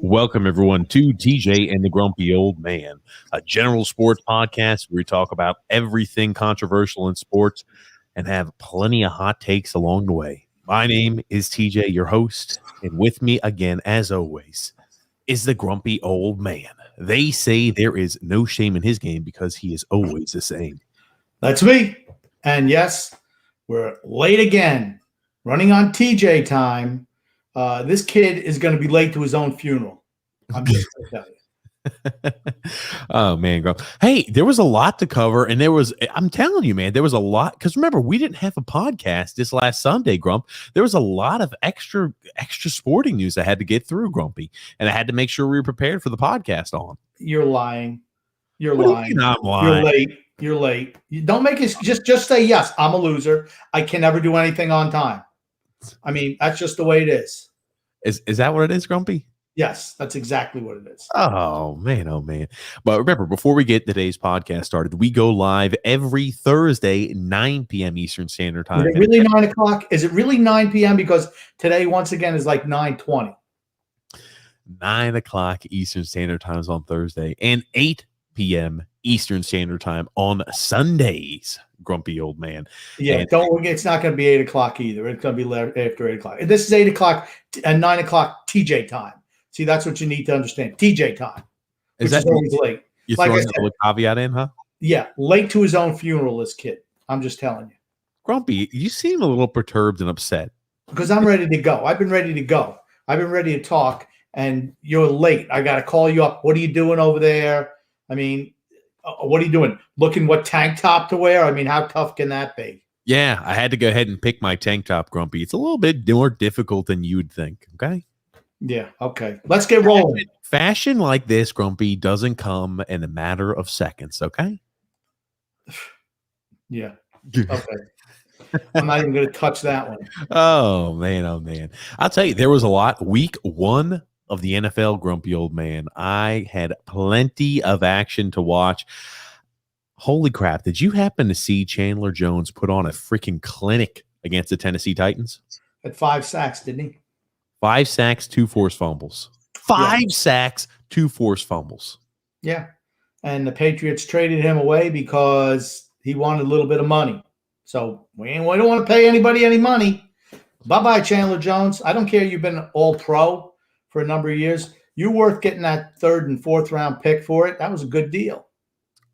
Welcome, everyone, to TJ and the Grumpy Old Man, a general sports podcast where we talk about everything controversial in sports and have plenty of hot takes along the way. My name is TJ, your host, and with me again, as always, is the Grumpy Old Man. They say there is no shame in his game because he is always the same. That's me. And yes, we're late again, running on TJ time. This kid is going to be late to his own funeral. I'm just going to tell you. Oh, man. Hey, there was a lot to cover, and I'm telling you, man, there was a lot. Because remember, we didn't have a podcast this last Sunday, Grump. There was a lot of extra sporting news I had to get through, Grumpy, and I had to make sure we were prepared for the podcast on. You're lying. You're What lying. Do you mean I'm lying. You're late. You don't make it. Just say yes. I'm a loser. I can never do anything on time. I mean, that's just the way it is. Is that what it is, Grumpy? Yes, that's exactly what it is. Oh, man. But remember, before we get today's podcast started, we go live every Thursday, 9 p.m. Eastern Standard Time. Is it really 9 o'clock? Is it really 9 p.m.? Because today, once again, is like 9:20. 9 o'clock Eastern Standard Time is on Thursday, and 8 p.m. Eastern Standard Time on Sundays, Grumpy Old Man. Yeah, and don't forget, it's not going to be 8 o'clock either. It's going to be after 8 o'clock. This is 8 o'clock and 9 o'clock TJ time. See, that's what you need to understand. TJ time. Is that always late? You're throwing a little caveat in, huh? Yeah, late to his own funeral, this kid. I'm just telling you. Grumpy, you seem a little perturbed and upset. Because I'm ready to go. I've been ready to go. I've been ready to talk, and you're late. I got to call you up. What are you doing over there? I mean, what are you doing? Looking what tank top to wear? I mean, how tough can that be? Yeah, I had to go ahead and pick my tank top, Grumpy. It's a little bit more difficult than you'd think, okay? Yeah, okay. Let's get rolling. Fashion like this, Grumpy, doesn't come in a matter of seconds, okay? Yeah. Okay. I'm not even going to touch that one. Oh, man. I'll tell you, there was a lot. Week 1 of the NFL, Grumpy Old Man. I had plenty of action to watch. Holy crap. Did you happen to see Chandler Jones put on a freaking clinic against the Tennessee Titans? Had 5 sacks, didn't he? 5 sacks, 2 forced fumbles. 5 sacks, 2 forced fumbles. Yeah. And the Patriots traded him away because he wanted a little bit of money. So we don't want to pay anybody any money. Bye-bye, Chandler Jones. I don't care you've been all pro for a number of years. You're worth getting that 3rd and 4th round pick for it. That was a good deal.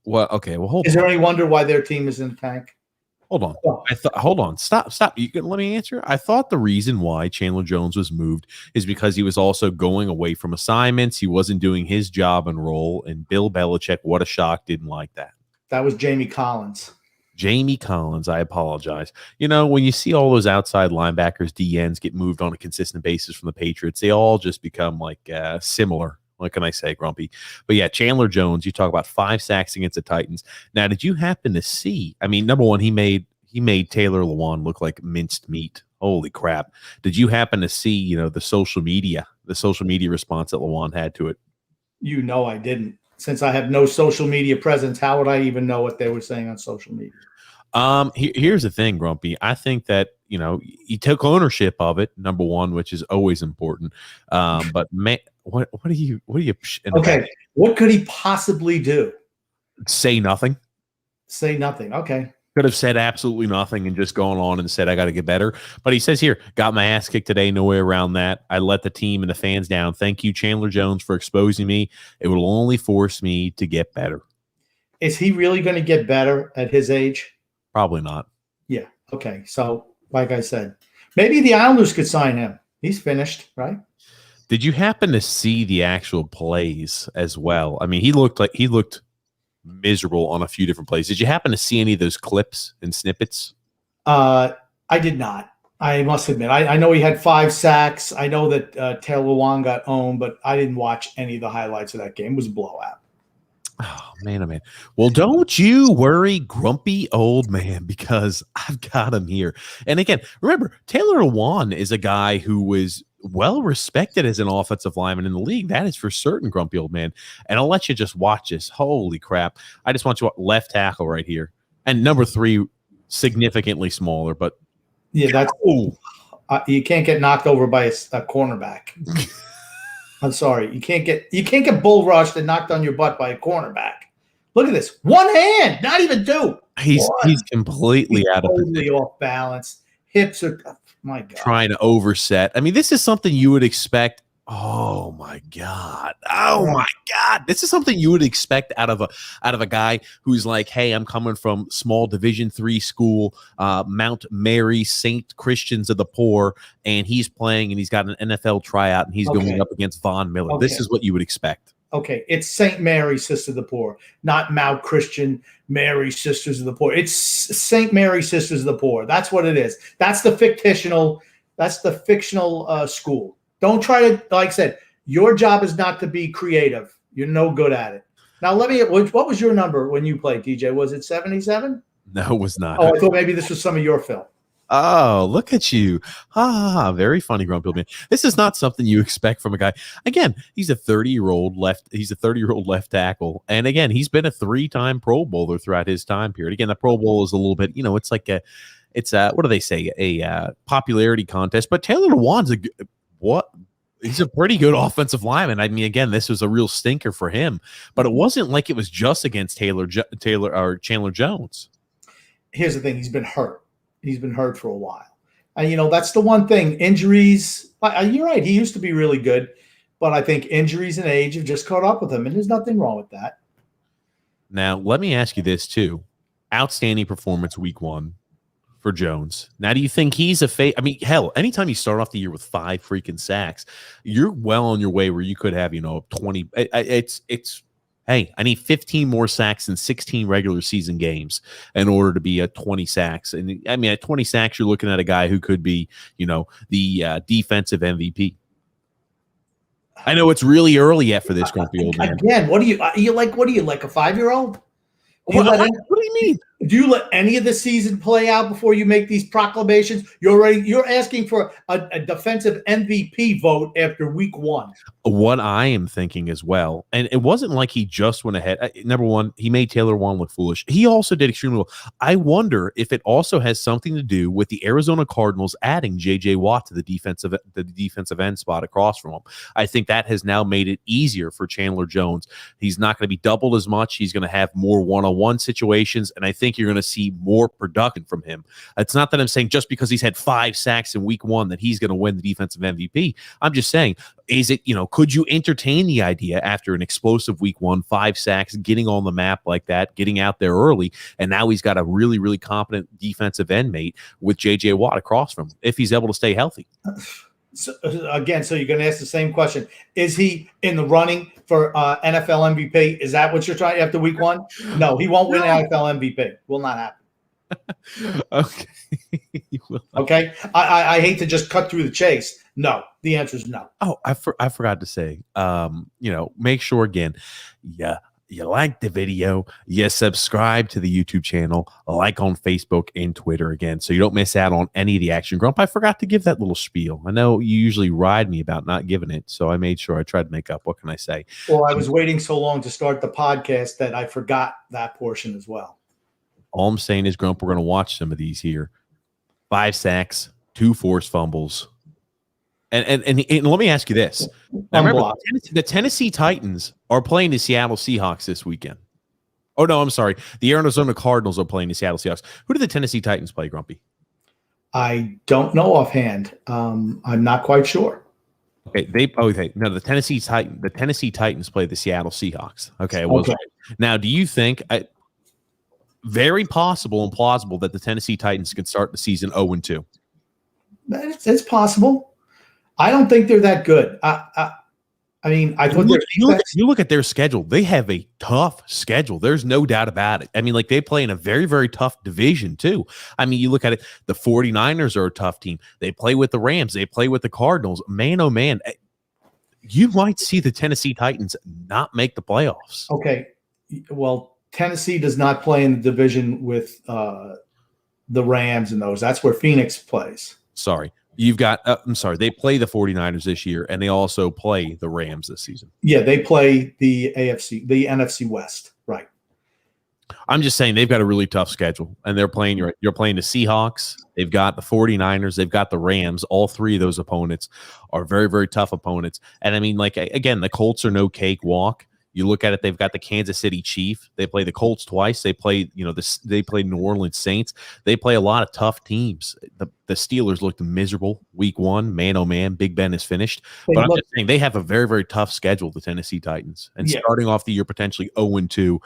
Well, okay. Well, hold on. Is there any wonder why their team is in the tank? Hold on. Hold on. Stop. You can let me answer. I thought the reason why Chandler Jones was moved is because he was also going away from assignments. He wasn't doing his job and role. And Bill Belichick, what a shock, didn't like that. That was Jamie Collins. Jamie Collins, I apologize. You know, when you see all those outside linebackers, DNs get moved on a consistent basis from the Patriots, they all just become like similar. What can I say, Grumpy? But yeah, Chandler Jones, you talk about 5 sacks against the Titans. Now, did you happen to see, I mean, number one, he made Taylor Lewan look like minced meat. Holy crap. Did you happen to see, you know, the social media response that Lewan had to it? You know I didn't. Since I have no social media presence, how would I even know what they were saying on social media? Here's the thing, Grumpy. I think that, you know, he took ownership of it, number one, which is always important. But man, what are you? Okay, what could he possibly do? Say nothing. Say nothing. Okay. Could have said absolutely nothing and just gone on and said, I got to get better. But he says here, got my ass kicked today. No way around that. I let the team and the fans down. Thank you, Chandler Jones, for exposing me. It will only force me to get better. Is he really going to get better at his age? Probably not. Yeah. Okay. So, like I said, maybe the Islanders could sign him. He's finished, right? Did you happen to see the actual plays as well? I mean, he looked miserable on a few different plays. Did you happen to see any of those clips and snippets? I did not. I must admit. I know he had 5 sacks. I know that Taylor Lewan got owned, but I didn't watch any of the highlights of that game. It was a blowout. Oh, man. Well, don't you worry, Grumpy Old Man, because I've got him here. And again, remember, Taylor Lewan is a guy who was well respected as an offensive lineman in the league. That is for certain, Grumpy Old Man. And I'll let you just watch this. Holy crap. I just want you to left tackle right here. And number 3, significantly smaller, but yeah, that's you can't get knocked over by a cornerback. I'm sorry. You can't get bull rushed and knocked on your butt by a cornerback. Look at this. One hand, not even two. He's completely out of totally off balance. Hips are, my God, trying to overset. I mean, this is something you would expect. Oh my God. Oh my God. This is something you would expect out of a guy who's like, hey, I'm coming from small Division III school, Mount Mary St. Christians of the Poor, and he's playing and he's got an NFL tryout and he's going up against Von Miller. This is what you would expect. Okay, it's St. Mary Sisters of the Poor, not Mount Christian Mary Sisters of the Poor. It's St. Mary Sisters of the Poor. That's what it is. That's the fictional school. Don't try to, like I said, your job is not to be creative. You're no good at it. Now, what was your number when you played, DJ? Was it 77? No, it was not. Oh, I thought maybe this was some of your film. Oh, look at you. Very funny, Grumpy Old Man. This is not something you expect from a guy. Again, he's a 30-year-old left tackle. And again, he's been a 3-time Pro Bowler throughout his time period. Again, the Pro Bowl is a little bit, it's like what do they say? A popularity contest. But Taylor Lewan's he's a pretty good offensive lineman. I mean, again, this was a real stinker for him, but it wasn't like it was just against Taylor or Chandler Jones. Here's the thing. He's been hurt. He's been hurt for a while. And, that's the one thing. Injuries, you're right. He used to be really good, but I think injuries and age have just caught up with him, and there's nothing wrong with that. Now, let me ask you this, too. Outstanding performance week 1 for Jones. Now, do you think he's I mean, hell, anytime you start off the year with 5 freaking sacks, you're well on your way where you could have, 20. Hey, I need 15 more sacks in 16 regular season games in order to be at 20 sacks. And I mean, at 20 sacks, you're looking at a guy who could be, the defensive MVP. I know it's really early yet for this Grumpy Old Man. Again, what are you like a 5-year-old? What do you mean? Do you let any of the season play out before you make these proclamations? You're asking for a defensive MVP vote after week 1. What I am thinking as well, and it wasn't like he just went ahead. Number one, he made Taylor Lewan look foolish. He also did extremely well. I wonder if it also has something to do with the Arizona Cardinals adding J.J. Watt to the defensive end spot across from him. I think that has now made it easier for Chandler Jones. He's not going to be doubled as much. He's going to have more one-on-one situations, and I think you're going to see more production from him. It's not that I'm saying just because he's had 5 sacks in week 1 that he's going to win the defensive MVP. I'm just saying, is it, could you entertain the idea after an explosive week 1, 5 sacks, getting on the map like that, getting out there early, and now he's got a really, really competent defensive end mate with J.J. Watt across from him if he's able to stay healthy? So you're going to ask the same question. Is he in the running for NFL MVP? Is that what you're trying after week 1? No, he won't win NFL MVP. Will not happen. Okay. Okay. I hate to just cut through the chase. No, the answer is no. Oh, I forgot to say, make sure again, you like the video, you subscribe to the YouTube channel, like on Facebook and Twitter again, so you don't miss out on any of the action. Grump, I forgot to give that little spiel. I know you usually ride me about not giving it, so I made sure I tried to make up. What can I say? Well, I was waiting so long to start the podcast that I forgot that portion as well. All I'm saying is, Grump, we're going to watch some of these here. 5 sacks, 2 forced fumbles. And let me ask you this. Now, remember, the Tennessee Titans are playing the Seattle Seahawks this weekend. Oh, no, I'm sorry. The Arizona Cardinals are playing the Seattle Seahawks. Who did the Tennessee Titans play, Grumpy? I don't know offhand. I'm not quite sure. Okay, no, the Tennessee Titans play the Seattle Seahawks. Okay, right. Now, do you think very possible and plausible that the Tennessee Titans could start the season 0-2? It's possible. I don't think they're that good. I mean, I thought you look at their schedule. They have a tough schedule. There's no doubt about it. I mean, like, they play in a very, very tough division too. I mean, you look at it, the 49ers are a tough team. They play with the Rams. They play with the Cardinals. Man, oh man, you might see the Tennessee Titans not make the playoffs. Okay. Well, Tennessee does not play in the division with the Rams and those. That's where Phoenix plays. Sorry. You've got, they play the 49ers this year, and they also play the Rams this season. Yeah, they play the NFC West, right. I'm just saying they've got a really tough schedule, and they're playing. You're playing the Seahawks. They've got the 49ers. They've got the Rams. All three of those opponents are very, very tough opponents. And I mean, like, again, the Colts are no cakewalk. You look at it, they've got the Kansas City Chiefs. They play the Colts twice. They play, they play New Orleans Saints. They play a lot of tough teams. The Steelers looked miserable week 1. Man, oh man, Big Ben is finished. But I'm just saying they have a very, very tough schedule, the Tennessee Titans. And starting off the year potentially 0-2,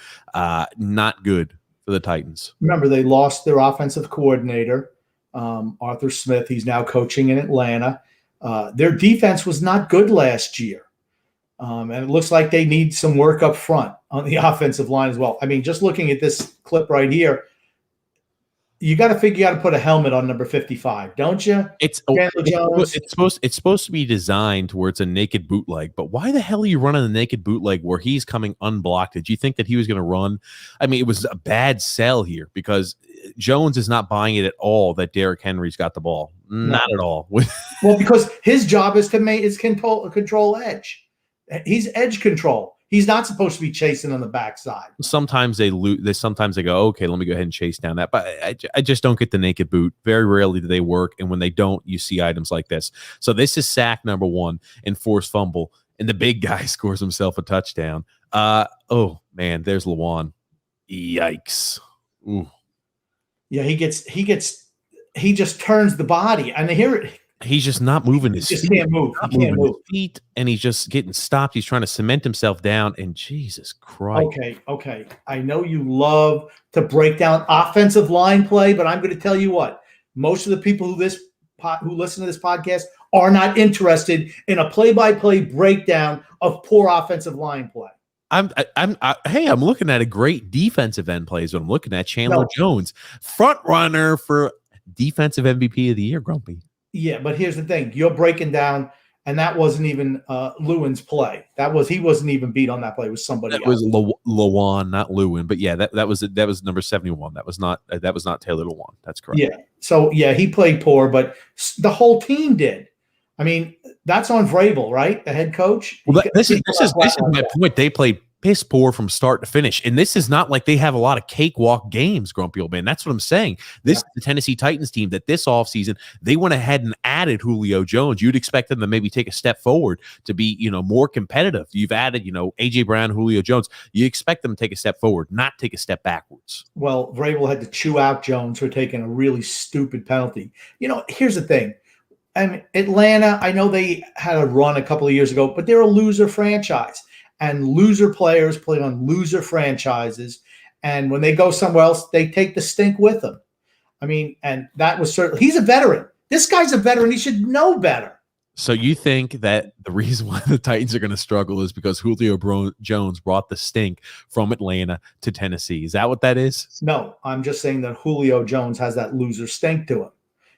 not good for the Titans. Remember, they lost their offensive coordinator, Arthur Smith. He's now coaching in Atlanta. Their defense was not good last year. And it looks like they need some work up front on the offensive line as well. I mean, just looking at this clip right here, you got to figure out how to put a helmet on number 55, don't you? It's supposed to be designed where it's a naked bootleg, but why the hell are you running a naked bootleg where he's coming unblocked? Did you think that he was going to run? I mean, it was a bad sell here because Jones is not buying it at all that Derrick Henry's got the ball. Not at all. Well, because his job is to control edge. He's edge control. He's not supposed to be chasing on the backside. Sometimes they lose. Sometimes they go, okay, let me go ahead and chase down that. But I just don't get the naked boot. Very rarely do they work. And when they don't, you see items like this. So this is sack number 1 and forced fumble. And the big guy scores himself a touchdown. Oh, man, there's Lewan. Yikes. Ooh. Yeah, he just turns the body. And hear it. He's just not moving his feet. Can't move. He can't move. Feet, and he's just getting stopped. He's trying to cement himself down, and Jesus Christ. Okay. I know you love to break down offensive line play, but I'm going to tell you what. Most of the people who listen to this podcast are not interested in a play-by-play breakdown of poor offensive line play. I'm looking at a great defensive end plays. What I'm looking at Chandler Jones, front runner for defensive MVP of the year, Grumpy. Yeah, but here's the thing. You're breaking down, and that wasn't even Lewan's play. He wasn't even beat on that play. It was somebody else. It was Lewan, not Lewan. But yeah, that was number 71. That was not Taylor Lewan. That's correct. Yeah. So yeah, he played poor, but the whole team did. I mean, that's on Vrabel, right? The head coach. Well, this is my point. They played piss poor from start to finish. And this is not like they have a lot of cakewalk games, Grumpy Old Man. That's what I'm saying. This is the Tennessee Titans team that this offseason, they went ahead and added Julio Jones. You'd expect them to maybe take a step forward to be, more competitive. You've added, A.J. Brown, Julio Jones. You expect them to take a step forward, not take a step backwards. Well, Vrabel had to chew out Jones for taking a really stupid penalty. Here's the thing. And Atlanta, I know they had a run a couple of years ago, but they're a loser franchise. And loser players play on loser franchises. And when they go somewhere else, they take the stink with them. I mean, and that was certainly – he's a veteran. This guy's a veteran. He should know better. So you think that the reason why the Titans are going to struggle is because Julio Jones brought the stink from Atlanta to Tennessee. Is that what that is? No, I'm just saying that Julio Jones has that loser stink to him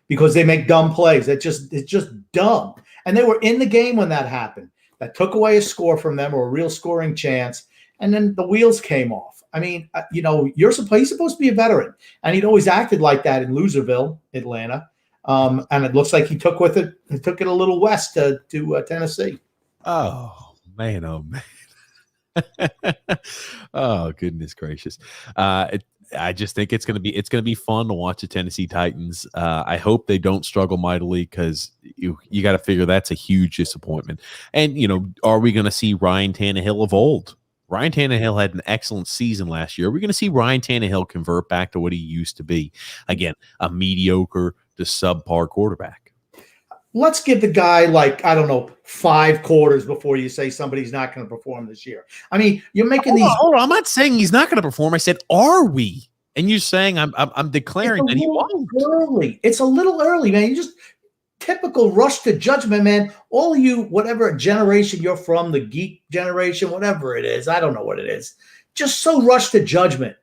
because they make dumb plays. It's just dumb. And they were in the game when that happened. That took away a score from them or a real scoring chance, and then the wheels came off. I mean, he's supposed to be a veteran, and he'd always acted like that in Loserville, Atlanta. And it looks like he took it a little west to Tennessee. Oh man, oh goodness gracious. I just think it's gonna be fun to watch the Tennessee Titans. I hope they don't struggle mightily because you got to figure that's a huge disappointment. And are we going to see Ryan Tannehill of old? Ryan Tannehill had an excellent season last year. Are we going to see Ryan Tannehill convert back to what he used to be? Again, a mediocre to subpar quarterback. Let's give the guy 5 quarters before you say somebody's not going to perform this year. I mean, you're making Hold on. I'm not saying he's not going to perform. I said, are we? And you're saying I'm declaring that he won't. It's a little early, man. You just typical rush to judgment, man. All of you, whatever generation you're from, the geek generation, whatever it is, I don't know what it is. Just so rushed to judgment.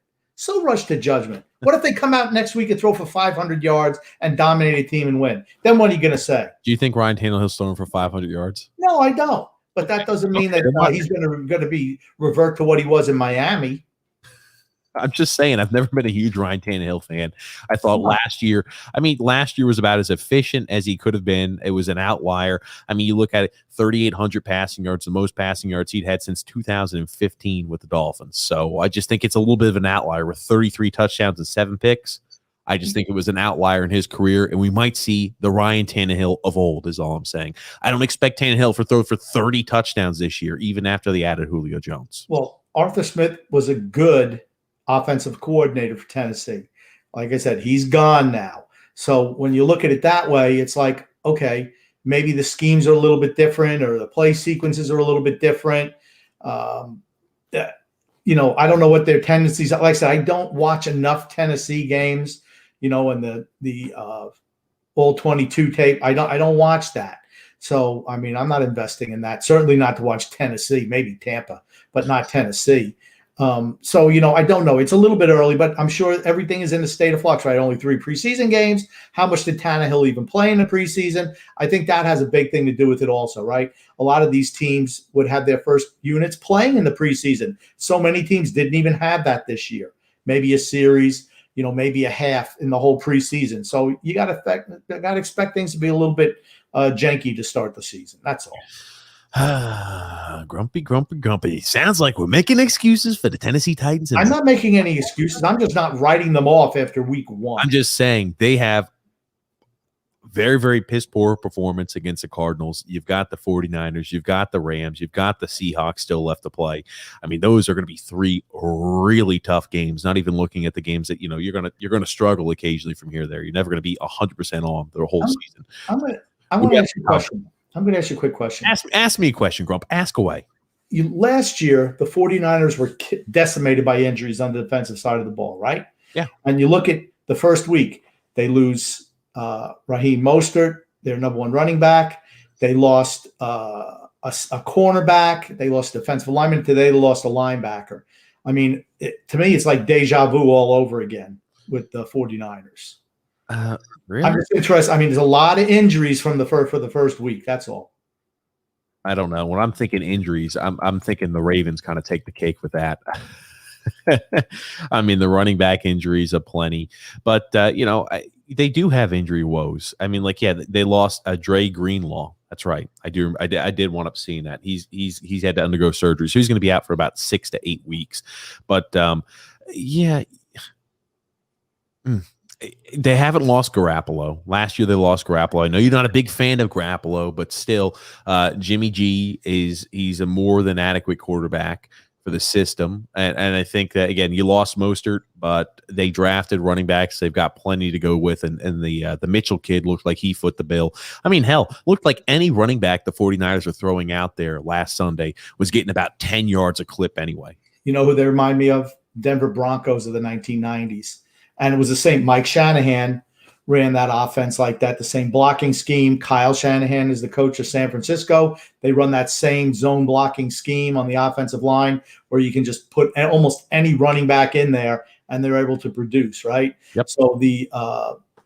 What if they come out next week and throw for 500 yards and dominate a team and win? Then what are you going to say? Do you think Ryan Tannehill's throwing for 500 yards? No, I don't. But that doesn't mean that he's going to be revert to what he was in Miami. I'm just saying, I've never been a huge Ryan Tannehill fan. I thought last year was about as efficient as he could have been. It was an outlier. I mean, you look at it, 3,800 passing yards, the most passing yards he'd had since 2015 with the Dolphins. So I just think it's a little bit of an outlier with 33 touchdowns and 7 picks. I just think it was an outlier in his career, and we might see the Ryan Tannehill of old is all I'm saying. I don't expect Tannehill to throw for 30 touchdowns this year, even after they added Julio Jones. Well, Arthur Smith was a good offensive coordinator for Tennessee. Like I said, he's gone now. So when you look at it that way, it's like, okay, maybe the schemes are a little bit different or the play sequences are a little bit different. I don't know what their tendencies are. Like I said, I don't watch enough Tennessee games, and the all 22 tape. I don't watch that. So, I mean, I'm not investing in that. Certainly not to watch Tennessee, maybe Tampa, but not Tennessee. So, I don't know. It's a little bit early, but I'm sure everything is in a state of flux, right? Only 3 preseason games. How much did Tannehill even play in the preseason? I think that has a big thing to do with it also, right? A lot of these teams would have their first units playing in the preseason. So many teams didn't even have that this year. Maybe a series, maybe a half in the whole preseason. So you got to expect things to be a little bit janky to start the season. That's all. Grumpy. Sounds like we're making excuses for the Tennessee Titans. I'm not making any excuses. I'm just not writing them off after week 1. I'm just saying they have very, very piss poor performance against the Cardinals. You've got the 49ers, you've got the Rams, you've got the Seahawks still left to play. I mean, those are going to be 3 really tough games. Not even looking at the games that you're going to struggle occasionally from here to there. You're never going to be 100% on the whole season. I'm going to ask you a question. I'm going to ask you a quick question. Ask me a question, Grump. Ask away. Last year, the 49ers were decimated by injuries on the defensive side of the ball, right? Yeah. And you look at the first week, they lose Raheem Mostert, their number 1 running back. They lost a cornerback. They lost defensive lineman. Today, they lost a linebacker. I mean, to me, it's like deja vu all over again with the 49ers. Really? I'm just interested. I mean, there's a lot of injuries for the first week. That's all. I don't know. When I'm thinking injuries, I'm thinking the Ravens kind of take the cake with that. I mean, the running back injuries are plenty, but they do have injury woes. I mean, they lost Dre Greenlaw. That's right. I did wind up seeing that. He's had to undergo surgery, so he's going to be out for about 6 to 8 weeks. But they haven't lost Garoppolo. Last year they lost Garoppolo. I know you're not a big fan of Garoppolo, but still, Jimmy G he's a more than adequate quarterback for the system. And I think that, again, you lost Mostert, but they drafted running backs. They've got plenty to go with. And the Mitchell kid looked like he foot the bill. I mean, hell, looked like any running back the 49ers were throwing out there last Sunday was getting about 10 yards a clip anyway. You know who they remind me of? Denver Broncos of the 1990s. And it was the same. Mike Shanahan ran that offense like that, the same blocking scheme. Kyle Shanahan is the coach of San Francisco. They run that same zone blocking scheme on the offensive line where you can just put almost any running back in there and they're able to produce, right? Yep. So the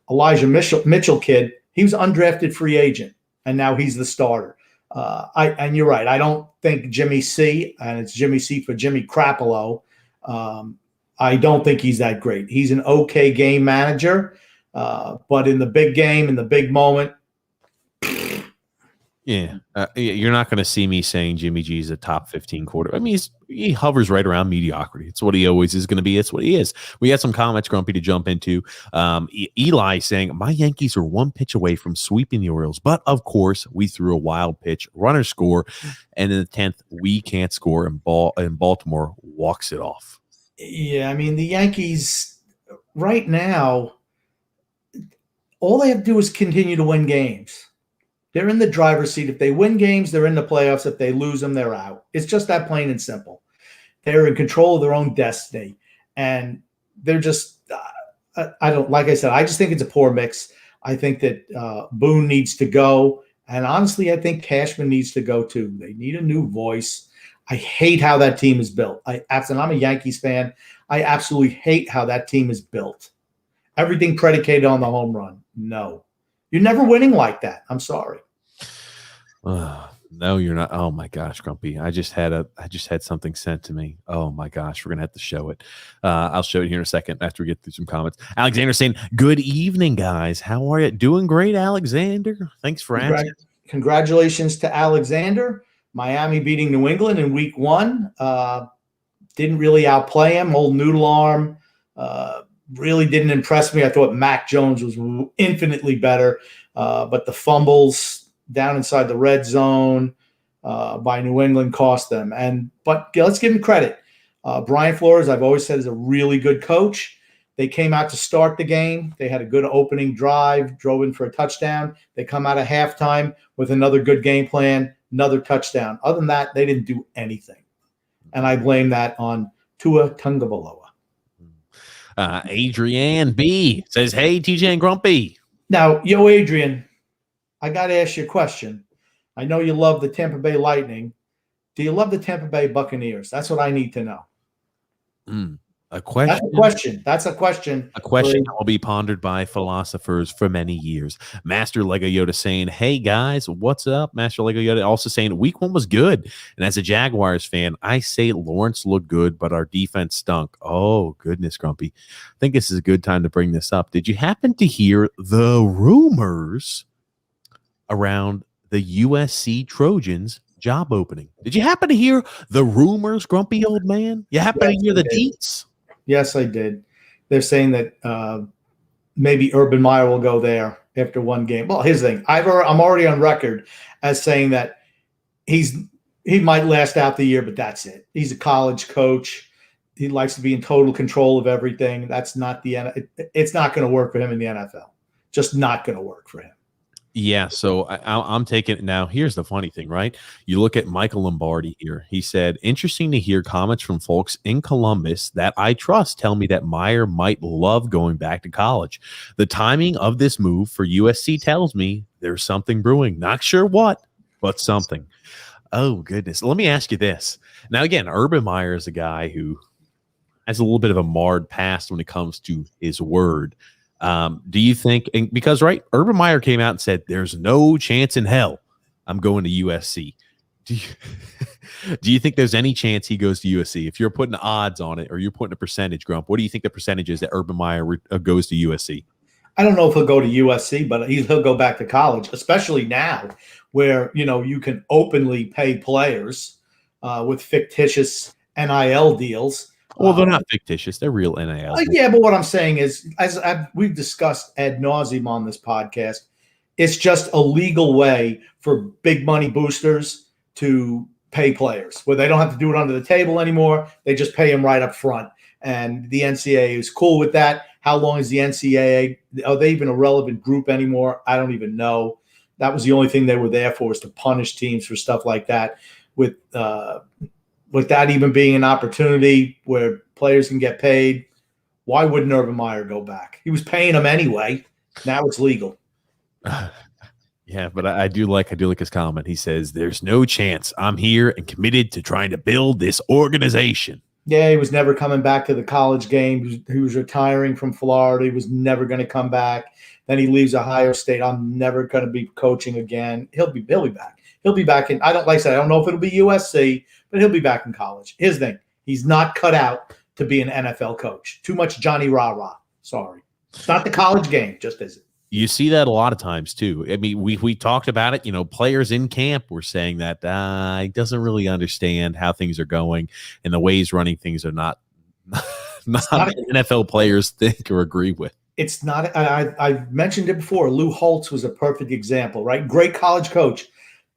Elijah Mitchell kid, he was undrafted free agent, and now he's the starter. And you're right. I don't think Jimmy C, and it's Jimmy C for Jimmy Crappolo, I don't think he's that great. He's an okay game manager, but in the big game, in the big moment. You're not going to see me saying Jimmy G is a top 15 quarter. I mean, he hovers right around mediocrity. It's what he always is going to be. It's what he is. We had some comments, Grumpy, to jump into. Eli saying, my Yankees are 1 pitch away from sweeping the Orioles, but of course, we threw a wild pitch, runner score, and in the 10th, we can't score, and Baltimore walks it off. Yeah, I mean, the Yankees right now, all they have to do is continue to win games. They're in the driver's seat. If they win games, they're in the playoffs. If they lose them, they're out. It's just that plain and simple. They're in control of their own destiny. And they're just, like I said, I just think it's a poor mix. I think that Boone needs to go. And honestly, I think Cashman needs to go too. They need a new voice. I hate how that team is built. I'm a Yankees fan. I absolutely hate how that team is built. Everything predicated on the home run. No. You're never winning like that. I'm sorry. No, you're not. Oh my gosh, Grumpy. I just had something sent to me. Oh my gosh, we're gonna have to show it. I'll show it here in a second after we get through some comments. Alexander saying, "Good evening, guys. How are you? Doing great, Alexander. Thanks for asking." Congratulations to Alexander. Miami beating New England in week 1. Didn't really outplay him. Old noodle arm. Really didn't impress me. I thought Mac Jones was infinitely better. But the fumbles down inside the red zone by New England cost them. But let's give him credit. Brian Flores, I've always said, is a really good coach. They came out to start the game. They had a good opening drive, drove in for a touchdown. They come out of halftime with another good game plan, another touchdown. Other than that, they didn't do anything. And I blame that on Tua Tagovailoa. Adrienne B says, "Hey, TJ and Grumpy." Now, Adrian, I got to ask you a question. I know you love the Tampa Bay Lightning. Do you love the Tampa Bay Buccaneers? That's what I need to know. A question. That's a question. A question that will be pondered by philosophers for many years. Master Lego Yoda saying, "Hey guys, what's up?" Master Lego Yoda also saying, "Week 1 was good." And as a Jaguars fan, I say Lawrence looked good, but our defense stunk. Oh, goodness, Grumpy. I think this is a good time to bring this up. Did you happen to hear the rumors around the USC Trojans job opening? Did you happen to hear the rumors, Grumpy old man? You happen to hear the deets? Yes, I did. They're saying that maybe Urban Meyer will go there after one game. Well, here's the thing. I'm already on record as saying that he might last out the year, but that's it. He's a college coach. He likes to be in total control of everything. That's not it's not going to work for him in the NFL. Just not going to work for him. Yeah, so I'm taking it now. Here's the funny thing, right? You look at Michael Lombardi here. He said, "Interesting to hear comments from folks in Columbus that I trust tell me that Meyer might love going back to college. The timing of this move for USC tells me there's something brewing. Not sure what, but something." Oh, goodness. Let me ask you this. Now, again, Urban Meyer is a guy who has a little bit of a marred past when it comes to his word. Do you think, because Urban Meyer came out and said, "There's no chance in hell I'm going to USC." Do you think there's any chance he goes to USC? If you're putting odds on it or you're putting a percentage, Grump, what do you think the percentage is that Urban Meyer goes to USC? I don't know if he'll go to USC, but he'll go back to college, especially now where, you can openly pay players with fictitious NIL deals. Well, they're not fictitious. They're real NIL. Yeah, but what I'm saying is, we've discussed ad nauseum on this podcast, it's just a legal way for big money boosters to pay players where they don't have to do it under the table anymore. They just pay them right up front. And the NCAA is cool with that. How long is the NCAA? Are they even a relevant group anymore? I don't even know. That was the only thing they were there for, was to punish teams for stuff like that. With that even being an opportunity where players can get paid, why wouldn't Urban Meyer go back? He was paying them anyway. Now it's legal. Yeah, but I do like his comment. He says, "There's no chance. I'm here and committed to trying to build this organization." Yeah, he was never coming back to the college game. He was retiring from Florida. He was never going to come back. Then he leaves Ohio State. I'm never going to be coaching again. He'll be back. He'll be back in. I don't know if it'll be USC, but he'll be back in college. Here's the thing. He's not cut out to be an NFL coach. Too much Johnny Rah-Rah. Sorry. It's not the college game. Just isn't. You see that a lot of times too. I mean, we talked about it. Players in camp were saying that he doesn't really understand how things are going, and the way he's running things are not NFL players think or agree with. It's not. I mentioned it before. Lou Holtz was a perfect example, right? Great college coach.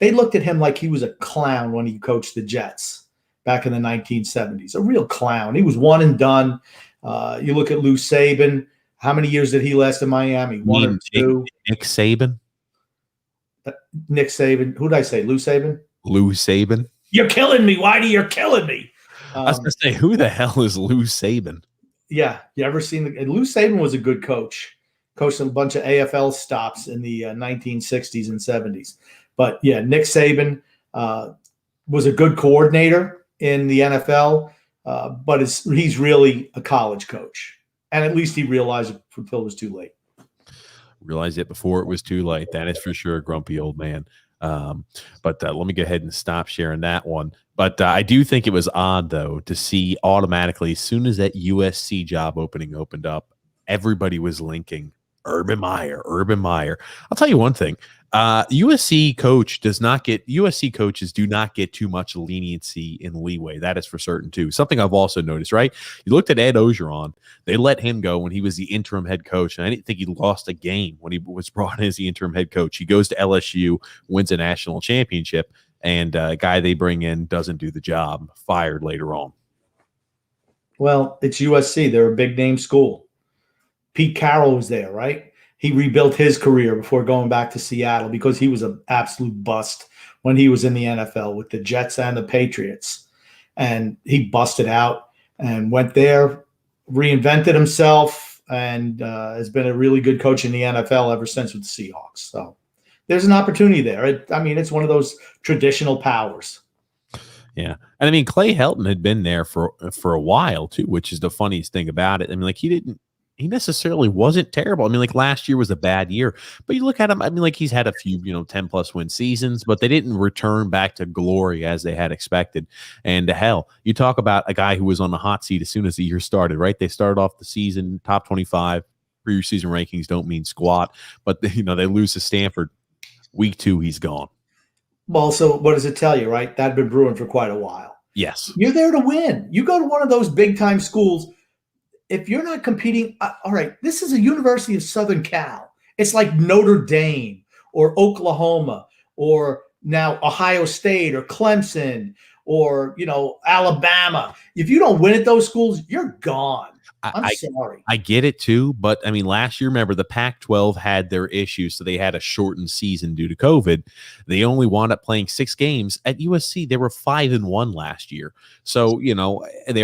They looked at him like he was a clown when he coached the Jets back in the 1970s. A real clown. He was one and done. You look at Lou Saban. How many years did he last in Miami? One or two? Nick Saban? Nick Saban. Who did I say? Lou Saban? Lou Saban. You're killing me, Whitey. You're killing me. I was going to say, who the hell is Lou Saban? Yeah. You ever seen Lou Saban was a good coach. Coached a bunch of AFL stops in the 1960s and 70s. But, yeah, Nick Saban was a good coordinator in the NFL, but he's really a college coach. And at least he realized it until it was too late. Realized it before it was too late. That is for sure, grumpy old man. But let me go ahead and stop sharing that one. But I do think it was odd, though, to see automatically as soon as that USC job opening opened up, everybody was linking Urban Meyer, Urban Meyer. I'll tell you one thing. USC coaches do not get too much leniency and leeway. That is for certain too. Something I've also noticed, right? You looked at Ed Ogeron. They let him go when he was the interim head coach. And I didn't think he lost a game when he was brought in as the interim head coach. He goes to LSU, wins a national championship, and a guy they bring in doesn't do the job, fired later on. Well, it's USC. They're a big name school. Pete Carroll was there, right? He rebuilt his career before going back to Seattle because he was an absolute bust when he was in the NFL with the Jets and the Patriots. And he busted out and went there, reinvented himself, and has been a really good coach in the NFL ever since with the Seahawks. So there's an opportunity there. It's one of those traditional powers. Yeah. And I mean, Clay Helton had been there for a while too, which is the funniest thing about it. I mean, like he necessarily wasn't terrible. I mean, like last year was a bad year, but you look at him, I mean, like he's had a few, 10 plus win seasons, but they didn't return back to glory as they had expected. And hell, you talk about a guy who was on the hot seat as soon as the year started, right? They started off the season top 25. Preseason rankings don't mean squat, but they lose to Stanford. Week 2, he's gone. Well, so what does it tell you, right? That had been brewing for quite a while. Yes. You're there to win. You go to one of those big time schools. If you're not competing, all right, this is a University of Southern Cal. It's like Notre Dame or Oklahoma or now Ohio State or Clemson or, Alabama. If you don't win at those schools, you're gone. I'm sorry. I get it too, but I mean, last year, remember the Pac-12 had their issues, so they had a shortened season due to COVID. They only wound up playing 6 games. At USC, they were 5-1 last year. So they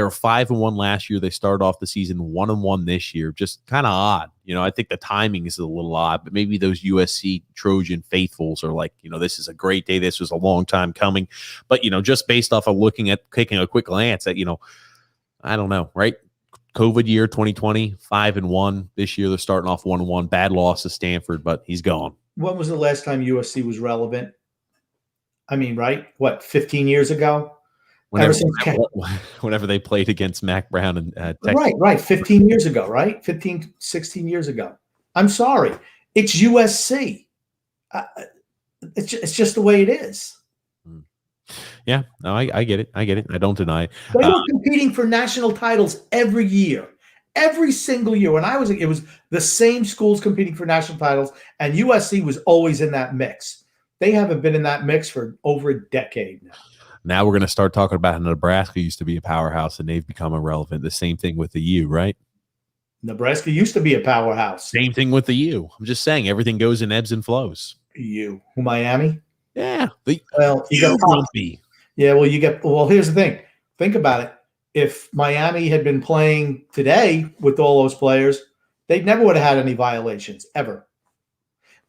were 5-1 last year. They started off the season 1-1 this year. Just kind of odd. I think the timing is a little odd, but maybe those USC Trojan faithfuls are like, this is a great day. This was a long time coming, but just based off of taking a quick glance at, I don't know, right? COVID year 2020, 5-1. This year they're starting off 1-1. Bad loss to Stanford, but he's gone. When was the last time USC was relevant? I mean, right? What, 15 years ago? Whenever they played against Mac Brown and Texas. Right. 15 years ago, right? 15, 16 years ago. I'm sorry. It's USC. It's just the way it is. Yeah, no, I get it. I don't deny it. They were competing for national titles every year, every single year. When it was the same schools competing for national titles, and USC was always in that mix. They haven't been in that mix for over a decade now. Now we're going to start talking about how Nebraska used to be a powerhouse, and they've become irrelevant. The same thing with the U, right? Nebraska used to be a powerhouse. Same thing with the U. I'm just saying everything goes in ebbs and flows. U, Miami. Yeah. You got Grumpy. Yeah, well, here's the thing. Think about it. If Miami had been playing today with all those players, they never would have had any violations, ever.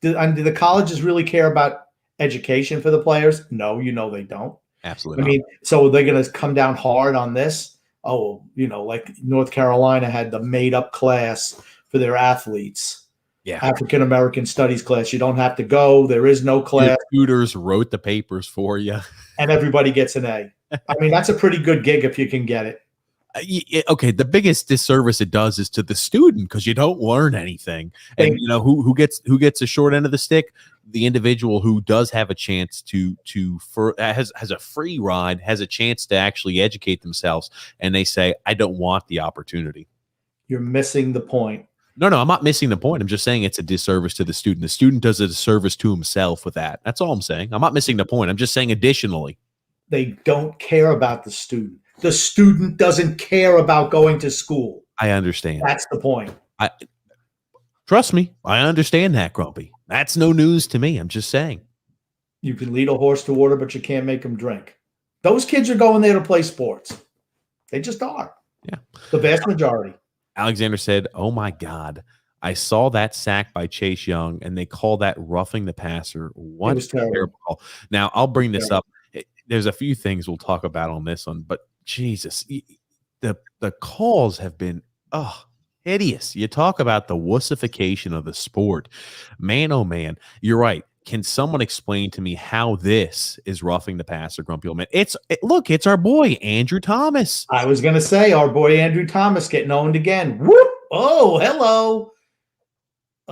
Do the colleges really care about education for the players? No, they don't. Absolutely. I mean, so they're going to come down hard on this? Oh, like North Carolina had the made-up class for their athletes. Yeah. African American studies class. You don't have to go. There is no class. Your tutors wrote the papers for you. And everybody gets an A. I mean, that's a pretty good gig if you can get it. Okay, the biggest disservice it does is to the student because you don't learn anything. And who gets a short end of the stick? The individual who does have a chance has a free ride, has a chance to actually educate themselves, and they say, I don't want the opportunity. You're missing the point. No, I'm not missing the point. I'm just saying it's a disservice to the student. The student does a disservice to himself with that. That's all I'm saying. I'm not missing the point. I'm just saying additionally. They don't care about the student. The student doesn't care about going to school. I understand. That's the point. Trust me, I understand that, Grumpy. That's no news to me. I'm just saying. You can lead a horse to water, but you can't make him drink. Those kids are going there to play sports. They just are. Yeah. The vast majority. Alexander said, oh, my God, I saw that sack by Chase Young, and they call that roughing the passer. What a terrible call. Now, I'll bring this up. There's a few things we'll talk about on this one, but Jesus, the calls have been hideous. You talk about the wussification of the sport. Man, oh, man, you're right. can someone explain to me how this is roughing the passer, Grumpy Old Man? Look, it's our boy Andrew Thomas. I was going to say our boy Andrew Thomas getting owned again. Whoop! Oh, hello.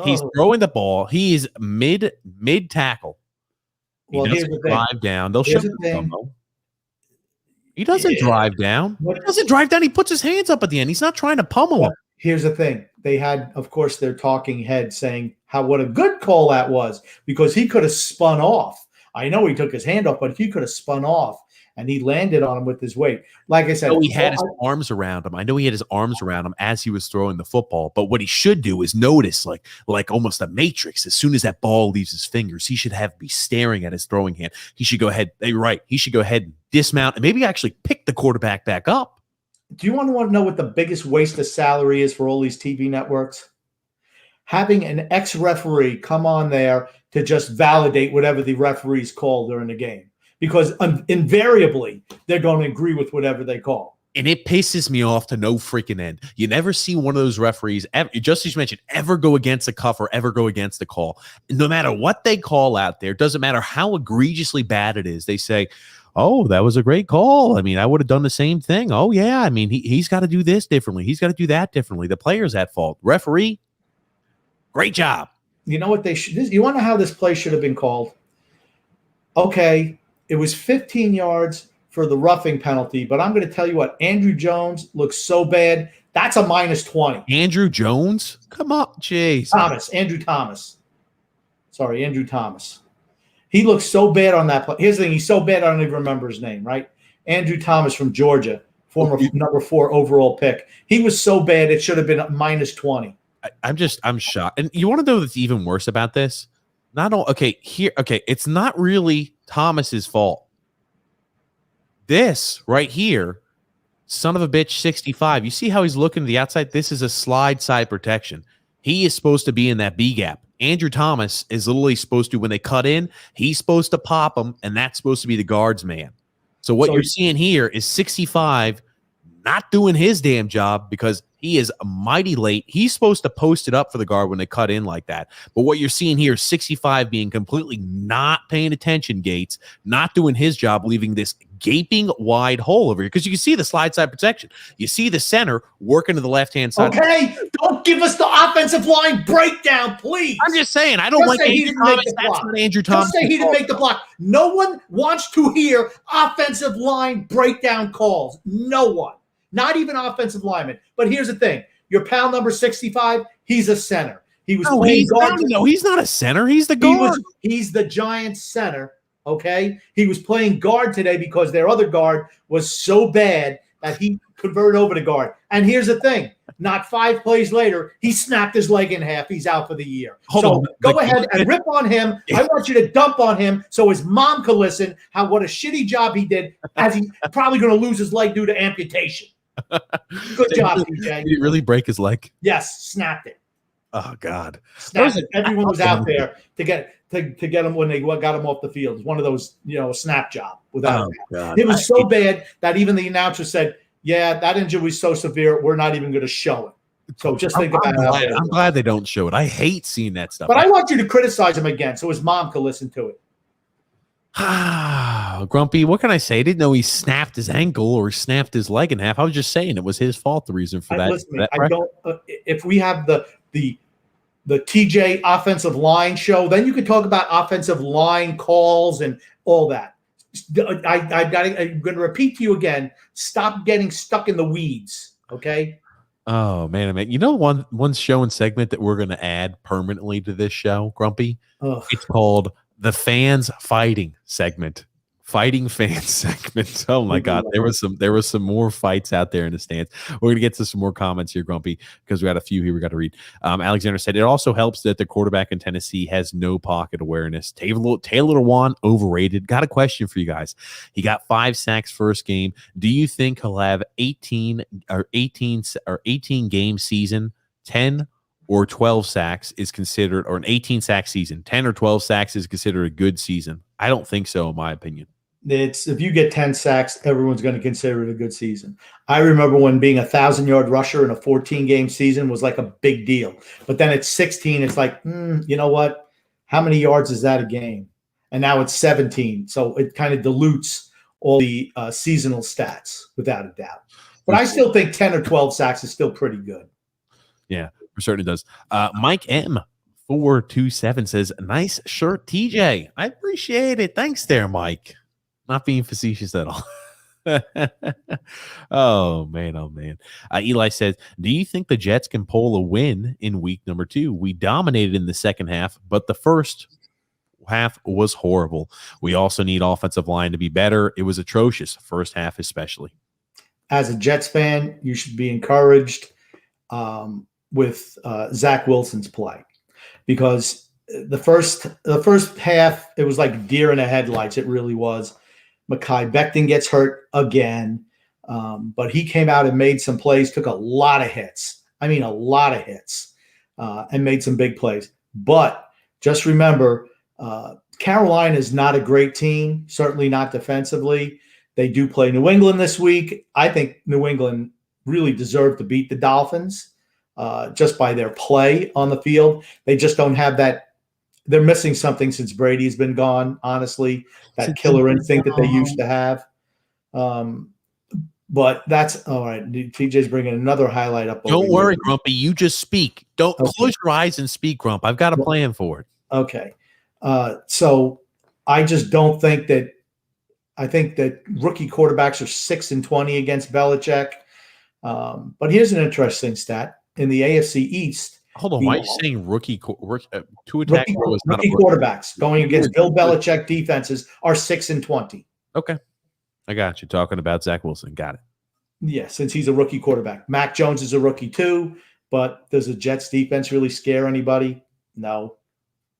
He's throwing the ball. He is mid tackle. He doesn't drive down. They'll show the He doesn't drive down. He doesn't drive down. He puts his hands up at the end. He's not trying to pummel him. Here's the thing. They had, of course, their talking head saying what a good call that was, because he could have spun off. I know he took his hand off, but he could have spun off, and he landed on him with his weight. Like I said, he had his arms around him. I know he had his arms around him as he was throwing the football. But what he should do is notice, like almost a matrix. As soon as that ball leaves his fingers, he should be staring at his throwing hand. He should go ahead. You're right. He should go ahead and dismount and maybe actually pick the quarterback back up. Do you want to know what the biggest waste of salary is for all these TV networks? Having an ex-referee come on there to just validate whatever the referees call during the game. Because invariably, they're going to agree with whatever they call. And it pisses me off to no freaking end. You never see one of those referees, just as you mentioned, ever go against a cuff or ever go against a call. No matter what they call out there, doesn't matter how egregiously bad it is, they say, oh, that was a great call. I mean, I would have done the same thing. Oh, yeah. I mean, he's got to do this differently. He's got to do that differently. The player's at fault. Referee, great job. You know what they should? You want to know how this play should have been called? Okay, it was 15 yards for the roughing penalty, but I'm going to tell you what, Andrew Jones looks so bad. That's a -20. Andrew Jones? Come on, jeez. Andrew Thomas. Sorry, Andrew Thomas. He looks so bad on that play. Here's the thing. He's so bad, I don't even remember his name, right? Andrew Thomas from Georgia, former number 4 overall pick. He was so bad, it should have been -20. I'm shocked. And you want to know what's even worse about this? It's not really Thomas's fault. This right here, son of a bitch, 65. You see how he's looking to the outside? This is a slide side protection. He is supposed to be in that B gap. Andrew Thomas is literally supposed to, when they cut in, he's supposed to pop him, and that's supposed to be the guards man. So what you're seeing here is 65 not doing his damn job because he is mighty late. He's supposed to post it up for the guard when they cut in like that. But what you're seeing here is 65 being completely not paying attention, Gates, not doing his job, leaving this gaping wide hole over here. Because you can see the slide side protection. You see the center working to the left-hand side. Okay, don't give us the offensive line breakdown, please. I'm just saying, I don't like Andrew Thomas. That's not Andrew Thomas. Just say he didn't make the block. No one wants to hear offensive line breakdown calls. No one. Not even offensive linemen. But here's the thing. Your pal number 65, he's a center. He was playing guard. No, he's not a center. He's the guard. He's the Giants center, okay? He was playing guard today because their other guard was so bad that he converted over to guard. And here's the thing. Not 5 plays later, he snapped his leg in half. He's out for the year. Go ahead and rip on him. I want you to dump on him so his mom can listen what a shitty job he did, as he's probably going to lose his leg due to amputation. Good job, TJ. Did he really break his leg? Yes, snapped it. Oh God! Snapped it. Everyone was out there to get him when they got him off the field. It was one of those, a snap job. Without it was so bad that even the announcer said, "Yeah, that injury was so severe, we're not even going to show it." So just think about it. I'm glad they don't show it. I hate seeing that stuff. But I want you to criticize him again, so his mom could listen to it. Grumpy, what can I say? I didn't know he snapped his ankle or snapped his leg in half. I was just saying it was his fault. The reason for that. Listen, I don't. If we have the TJ offensive line show, then you could talk about offensive line calls and all that. I'm going to repeat to you again. Stop getting stuck in the weeds. Okay. Oh man, you know one show and segment that we're going to add permanently to this show, Grumpy. Ugh. It's called the Fans Fighting segment. Fighting fans segment. Oh my God. There was some more fights out there in the stands. We're gonna get to some more comments here, Grumpy, because we got a few here we got to read. Alexander said it also helps that the quarterback in Tennessee has no pocket awareness. Taylor Lewan overrated. Got a question for you guys. He got 5 sacks first game. Do you think he'll have 18 game season? 10 or 12 sacks is considered, or an 18 sack season, 10 or 12 sacks is considered a good season? I don't think so, in my opinion. It's if you get 10 sacks, everyone's going to consider it a good season. I remember when being a 1,000-yard rusher in a 14-game season was like a big deal. But then at 16, it's like, you know what? How many yards is that a game? And now it's 17. So it kind of dilutes all the seasonal stats without a doubt. But I still think 10 or 12 sacks is still pretty good. Yeah, it certainly does. Mike M427 says, "Nice shirt, TJ. I appreciate it. Thanks there, Mike. Not being facetious at all." Oh man. Eli says, "Do you think the Jets can pull a win in week number 2? We dominated in the second half, but the first half was horrible. We also need offensive line to be better. It was atrocious, first half especially." As a Jets fan, you should be encouraged with Zach Wilson's play, because the first half, it was like deer in the headlights. It really was. Mekhi Becton gets hurt again, but he came out and made some plays, took a lot of hits. I mean, a lot of hits, and made some big plays. But just remember, Carolina is not a great team, certainly not defensively. They do play New England this week. I think New England really deserved to beat the Dolphins just by their play on the field. They just don't have that. They're missing something since Brady's been gone, honestly, that killer instinct that they used to have. But that's all right. TJ's bringing another highlight up. Don't worry, Grumpy. You just speak. Don't close your eyes and speak, Grump. I've got a plan for it. Okay. So I just don't think that. I think that rookie quarterbacks are 6-20 against Belichick. But here's an interesting stat. In the AFC East. Hold on. Why are you saying rookie quarterbacks going against Bill Belichick defenses are 6-20? Okay. I got you. Talking about Zach Wilson. Got it. Yeah, since he's a rookie quarterback. Mac Jones is a rookie too, but does the Jets defense really scare anybody? No.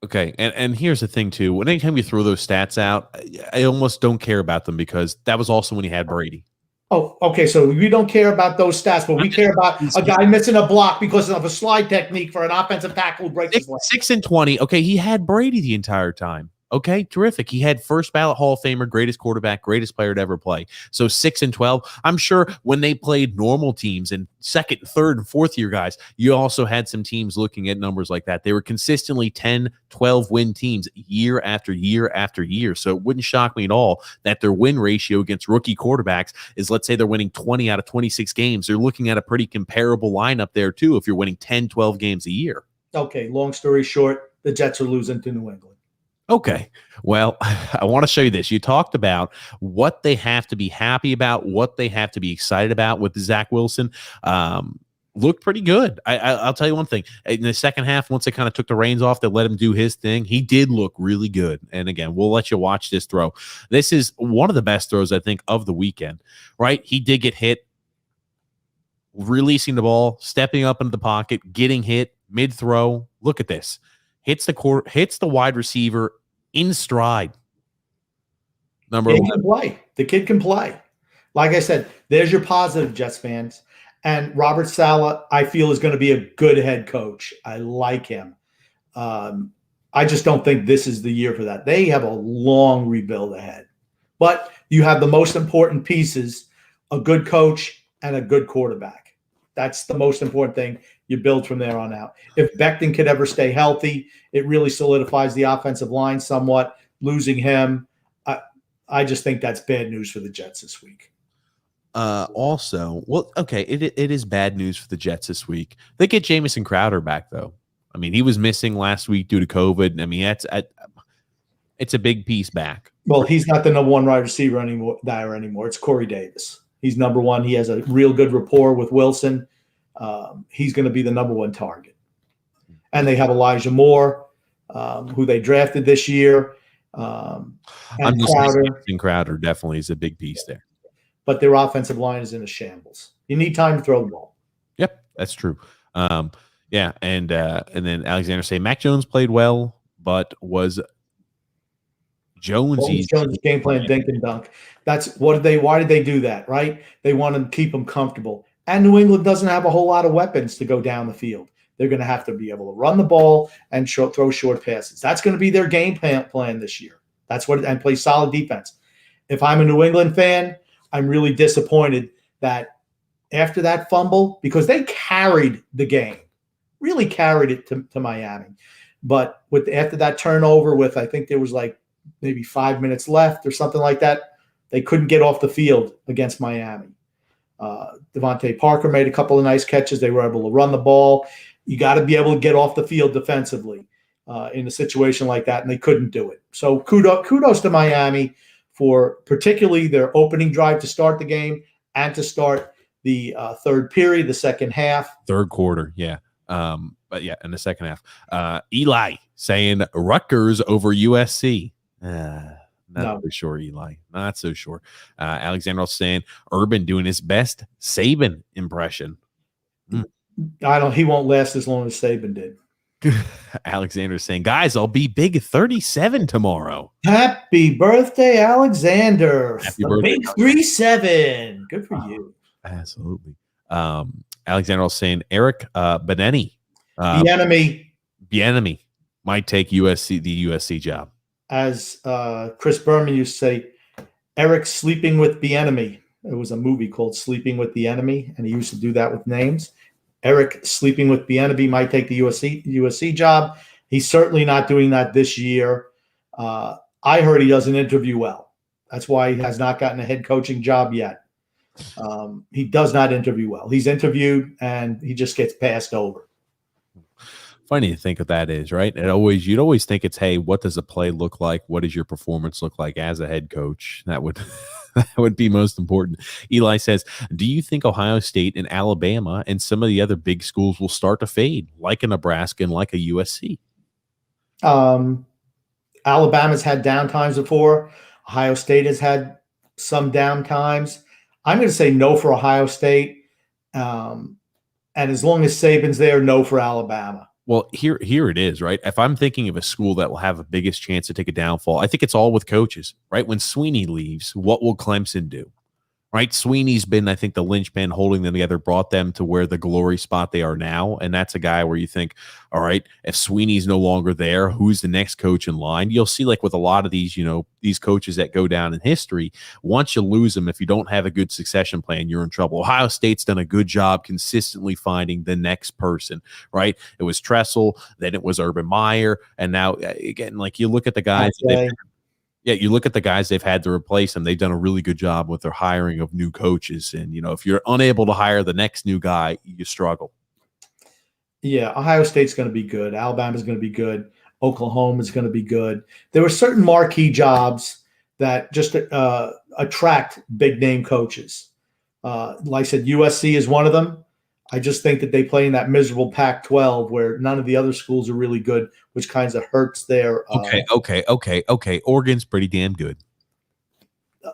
Okay, and here's the thing too. When anytime you throw those stats out, I almost don't care about them, because that was also when he had Brady. Oh, okay. So we don't care about those stats, but we care about a guy missing a block because of a slide technique for an offensive tackle who breaks his leg. 6-20. Okay, he had Brady the entire time. Okay, terrific. He had first ballot Hall of Famer, greatest quarterback, greatest player to ever play. So 6-12. I'm sure when they played normal teams and second, third, and fourth year guys, you also had some teams looking at numbers like that. They were consistently 10, 12 win teams year after year after year. So it wouldn't shock me at all that their win ratio against rookie quarterbacks is, let's say they're winning 20 out of 26 games. They're looking at a pretty comparable lineup there too if you're winning 10, 12 games a year. Okay, long story short, the Jets are losing to New England. Okay. Well, I want to show you this. You talked about what they have to be happy about, what they have to be excited about with Zach Wilson. Looked pretty good. I'll tell you one thing. In the second half, once they kind of took the reins off, they let him do his thing. He did look really good. And again, we'll let you watch this throw. This is one of the best throws, I think, of the weekend, right? He did get hit, releasing the ball, stepping up into the pocket, getting hit mid-throw. Look at this. Hits the wide receiver in stride. Number 11. The kid can play. Like I said, there's your positive, Jets fans. And Robert Saleh, I feel, is going to be a good head coach. I like him. I just don't think this is the year for that. They have a long rebuild ahead. But you have the most important pieces, a good coach and a good quarterback. That's the most important thing. You build from there on out. If Becton could ever stay healthy, it really solidifies the offensive line somewhat. Losing him, I just think that's bad news for the Jets this week. Also, well, okay, it is bad news for the Jets this week. They get Jamison Crowder back, though. I mean, he was missing last week due to COVID. I mean, it's a big piece back. Well, he's not the number one wide receiver anymore. It's Corey Davis. He's number one. He has a real good rapport with Wilson. He's going to be the number one target. And they have Elijah Moore, who they drafted this year. And Crowder definitely is a big piece there. But their offensive line is in a shambles. You need time to throw the ball. Yep, that's true. Yeah, and then Alexander say Mac Jones played well, but was Jones game plan dink and dunk. That's why did they do that, right? They want to keep them comfortable. And New England doesn't have a whole lot of weapons to go down the field. They're going to have to be able to run the ball and throw short passes. That's going to be their game plan this year. And play solid defense. If I'm a New England fan, I'm really disappointed that after that fumble, because they carried the game, really carried it to Miami. But after that turnover, with I think there was like maybe 5 minutes left or something like that, they couldn't get off the field against Miami. Devontae Parker made a couple of nice catches. They were able to run the ball. You got to be able to get off the field defensively in a situation like that, and they couldn't do it. So kudos to Miami for particularly their opening drive to start the game and to start the third period, the second half. Third quarter, yeah. But yeah, in the second half. Eli saying Rutgers over USC. Not so sure, Eli. Not so sure. Alexander saying Urban doing his best Saban impression. He won't last as long as Saban did. Alexander saying, guys, I'll be big 37 tomorrow. Happy birthday, Alexander. Happy birthday, big 37. Good for you. Absolutely. Alexander saying Eric Beneni. Bieniemy might take the USC job. As Chris Berman used to say, Eric sleeping with the enemy. It was a movie called Sleeping with the Enemy, and he used to do that with names. Eric sleeping with the enemy might take the USC job. He's certainly not doing that this year. I heard he doesn't interview well. That's why he has not gotten a head coaching job yet. He does not interview well. He's interviewed, and he just gets passed over. Funny to think of that is, right? You'd always think it's, hey, what does a play look like? What does your performance look like as a head coach? That would be most important. Eli says, do you think Ohio State and Alabama and some of the other big schools will start to fade, like a Nebraska and like a USC? Alabama's had down times before. Ohio State has had some down times. I'm going to say no for Ohio State. And as long as Saban's there, no for Alabama. Well, here it is, right? If I'm thinking of a school that will have the biggest chance to take a downfall, I think it's all with coaches, right? When Sweeney leaves, what will Clemson do? Right? Sweeney's been, I think, the linchpin holding them together, brought them to where the glory spot they are now. And that's a guy where you think, all right, if Sweeney's no longer there, who's the next coach in line? You'll see, like with a lot of these, these coaches that go down in history, once you lose them, if you don't have a good succession plan, you're in trouble. Ohio State's done a good job consistently finding the next person, right? It was Tressel, then it was Urban Meyer, and now, again, like you look at the guys you look at the guys they've had to replace them. They've done a really good job with their hiring of new coaches. And, if you're unable to hire the next new guy, you struggle. Yeah, Ohio State's going to be good. Alabama's going to be good. Oklahoma's going to be good. There were certain marquee jobs that just attract big-name coaches. Like I said, USC is one of them. I just think that they play in that miserable Pac-12 where none of the other schools are really good, which kind of hurts their. Okay. Oregon's pretty damn good.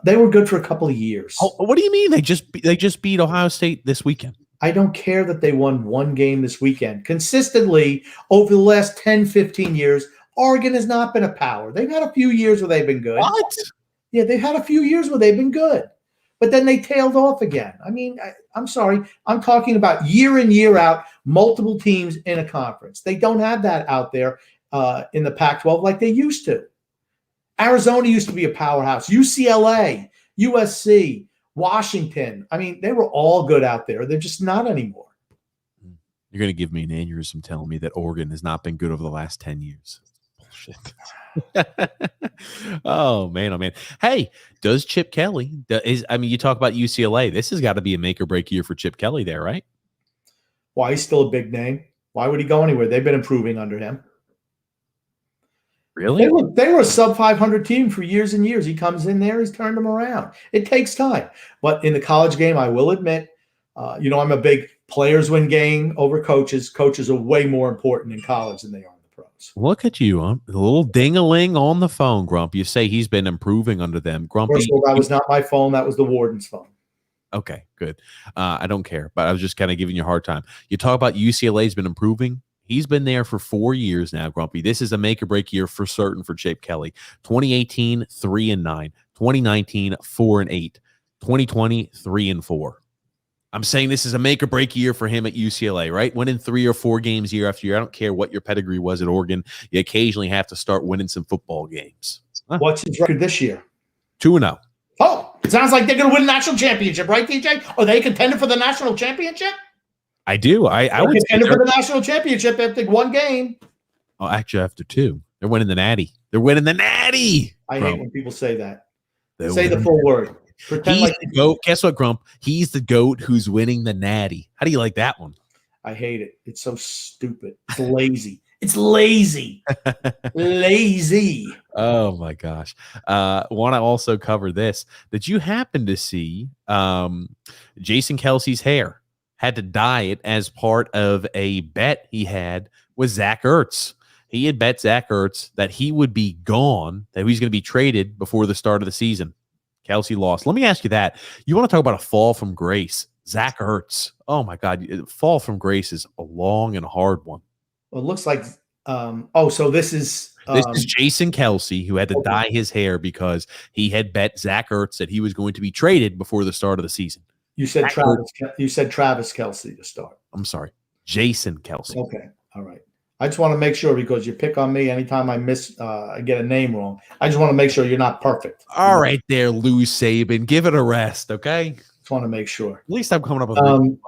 They were good for a couple of years. Oh, what do you mean? They just beat Ohio State this weekend. I don't care that they won one game this weekend. Consistently over the last 10, 15 years, Oregon has not been a power. They've had a few years where they've been good. What? Yeah, they've had a few years where they've been good. But then they tailed off again. I mean, I'm sorry. I'm talking about year in, year out, multiple teams in a conference. They don't have that out there in the Pac-12 like they used to. Arizona used to be a powerhouse. UCLA, USC, Washington. I mean, they were all good out there. They're just not anymore. You're going to give me an aneurysm telling me that Oregon has not been good over the last 10 years. Bullshit. Oh man. Hey, does Chip Kelly you talk about UCLA, this has got to be a make or break year for Chip Kelly there, right? Why, he's still a big name. Why would he go anywhere? They've been improving under him. Really? They were a sub 500 team for years and years. He comes in there, he's turned them around. It takes time. But in the college game, I will admit, I'm a big players win game over coaches. Coaches are way more important in college than they are. Look at you, a little ding-a-ling on the phone, Grump. You say he's been improving under them. Grumpy. First of all, that was not my phone. That was the warden's phone. Okay, good. I don't care, but I was just kind of giving you a hard time. You talk about UCLA's been improving. He's been there for 4 years now, Grumpy. This is a make-or-break year for certain for Chip Kelly. 2018, 3-9. 2019, 4-8. 2020, 3-4. I'm saying this is a make or break year for him at UCLA, right? Winning 3 or 4 games year after year. I don't care what your pedigree was at Oregon. You occasionally have to start winning some football games. Huh? What's his record this year? 2-0. Oh, it sounds like they're going to win a national championship, right, DJ? Are they contending for the national championship? I do. I would contender for the national championship after one game. Oh, actually, after 2. They're winning the Natty. They're winning the Natty. I hate when people say that. They're Say the winning. full word. Pretend He's like the GOAT. Guess what, Grump? He's the GOAT who's winning the Natty. How do you like that one? I hate it. It's so stupid. It's lazy. It's lazy. Lazy. Oh my gosh. Want to also cover this. Did you happen to see Jason Kelsey's hair had to dye it as part of a bet he had with Zach Ertz? He had bet Zach Ertz that he would be gone, that he was going to be traded before the start of the season. Kelsey lost. Let me ask you that. You want to talk about a fall from grace? Zach Ertz. Oh my God. Fall from grace is a long and hard one. Well, it looks like so this is Jason Kelsey, who had to dye his hair because he had bet Zach Ertz that he was going to be traded before the start of the season. You said Travis Kelsey to start. I'm sorry, Jason Kelsey. Okay, all right. I just want to make sure, because you pick on me anytime I get a name wrong. I just want to make sure you're not perfect. All right, there, Lou Saban, give it a rest, okay? Just want to make sure. At least I'm coming up with.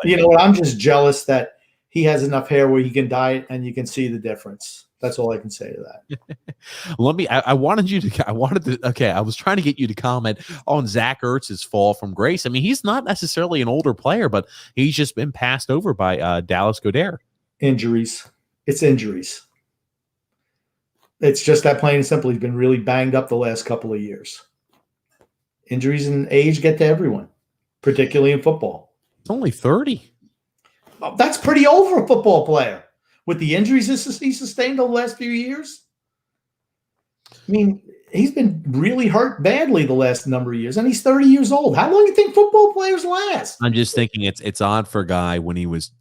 You know what? I'm just jealous that he has enough hair where he can dye it and you can see the difference. That's all I can say to that. I was trying to get you to comment on Zach Ertz's fall from grace. I mean, he's not necessarily an older player, but he's just been passed over by Dallas Goedert. Injuries. It's injuries. It's just that plain and simple. He's been really banged up the last couple of years. Injuries and age get to everyone, particularly in football. It's only 30. That's pretty old for a football player. With the injuries he sustained over the last few years. I mean, he's been really hurt badly the last number of years, and he's 30 years old. How long do you think football players last? I'm just thinking it's odd for a guy when he was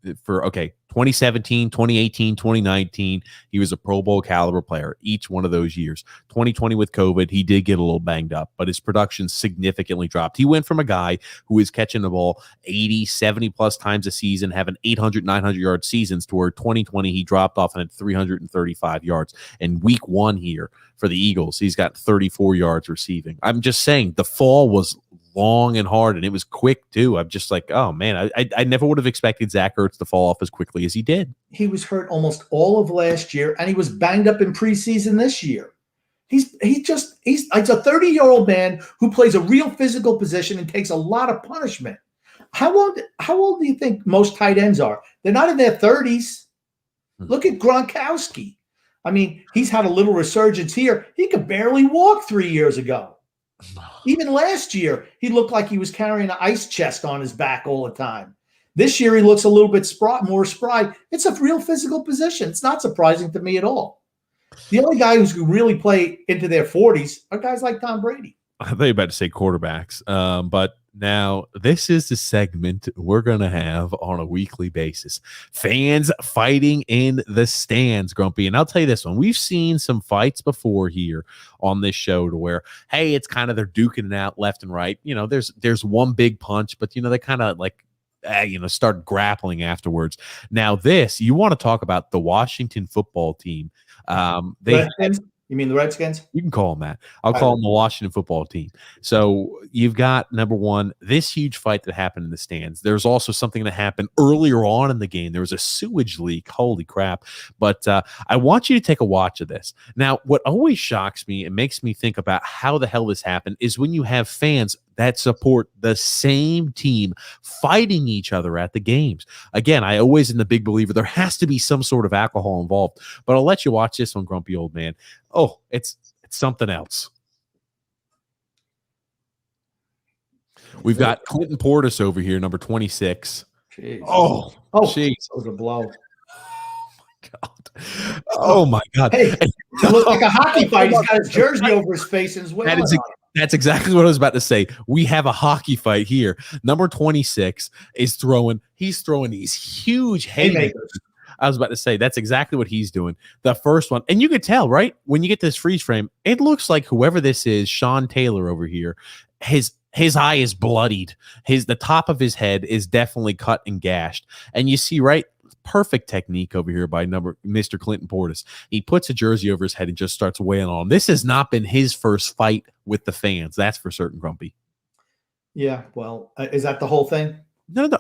2017, 2018, 2019, he was a Pro Bowl caliber player each one of those years. 2020 with COVID, he did get a little banged up, but his production significantly dropped. He went from a guy who was catching the ball 80, 70 plus times a season, having 800, 900-yard seasons, to where 2020 he dropped off and had 335 yards. And week 1 here for the Eagles, he's got 34 yards receiving. I'm just saying the fall was long and hard, and it was quick too. I'm just like, oh man, I never would have expected Zach Ertz to fall off as quickly as he did. He was hurt almost all of last year, and he was banged up in preseason this year. He's a 30-year-old man who plays a real physical position and takes a lot of punishment. How old do you think most tight ends are? They're not in their 30s. Look at Gronkowski. I mean, he's had a little resurgence here. He could barely walk 3 years ago. Even last year, he looked like he was carrying an ice chest on his back all the time. This year, he looks a little bit more spry. It's a real physical position. It's not surprising to me at all. The only guy who's really play into their 40s are guys like Tom Brady. I thought you were about to say quarterbacks, but now this is the segment we're going to have on a weekly basis. Fans fighting in the stands, Grumpy. And I'll tell you this one. We've seen some fights before here on this show to where, hey, it's kind of they're duking it out left and right. You know, there's one big punch, but, you know, they kind of like, start grappling afterwards. Now this, you want to talk about the Washington football team. You mean the Redskins? You can call them that. I'll call them the Washington football team. So you've got, number one, this huge fight that happened in the stands. There's also something that happened earlier on in the game. There was a sewage leak. Holy crap. But I want you to take a watch of this. Now, what always shocks me and makes me think about how the hell this happened is when you have fans that support the same team fighting each other at the games. Again, I always am the big believer there has to be some sort of alcohol involved, but I'll let you watch this one, Grumpy Old Man. Oh, it's something else. We've got Clinton Portis over here, number 26. Jeez. Oh, jeez. That was a blow. Oh my God. Hey, it looks like a hockey fight. He's got his jersey over his face and his whale. That's exactly what I was about to say. We have a hockey fight here. Number 26 is throwing these huge haymakers. I was about to say that's exactly what he's doing. The first one, and you could tell, right? When you get this freeze frame, it looks like whoever this is, Sean Taylor over here, his eye is bloodied. The top of his head is definitely cut and gashed. And you see, right? Perfect technique over here by Mr. Clinton Portis. He puts a jersey over his head and just starts wailing on him. This has not been his first fight with the fans. That's for certain, Grumpy. Yeah, well, is that the whole thing? No.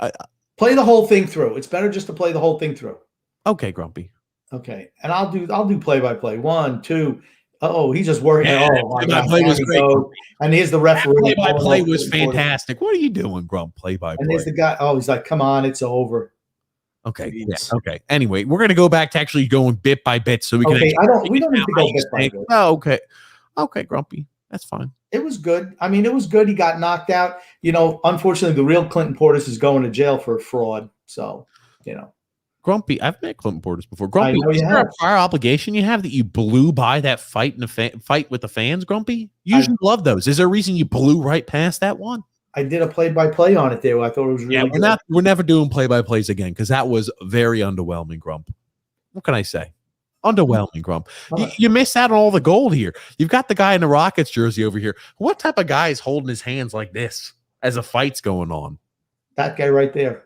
Play the whole thing through. It's better just to play the whole thing through. Okay, Grumpy. Okay, and I'll do play by play. 1, 2. Oh, he's just working. Yeah, Oh my God, play-by-play was down he great. goes. And here's the referee. Play-by-play was fantastic. What are you doing, Grump? And Play-by-play. there's the guy. Oh, he's like, come on, it's over. Okay. Jeez. Yeah. Okay. Anyway, we're gonna go back to actually going bit by bit, so we can. Okay, we don't need to go bit by bit. Oh, okay. Okay, Grumpy. That's fine. It was good. I mean, it was good. He got knocked out. Unfortunately, the real Clinton Portis is going to jail for fraud. So, Grumpy, I've met Clinton Portis before. Grumpy, is there a prior obligation you have that you blew by that fight in the fight with the fans, Grumpy? You usually love those. Is there a reason you blew right past that one? I did a play-by-play on it there. I thought it was really good. We're never doing play-by-plays again because that was very underwhelming, Grump. What can I say? Underwhelming, Grump. You miss out on all the gold here. You've got the guy in the Rockets jersey over here. What type of guy is holding his hands like this as a fight's going on? That guy right there.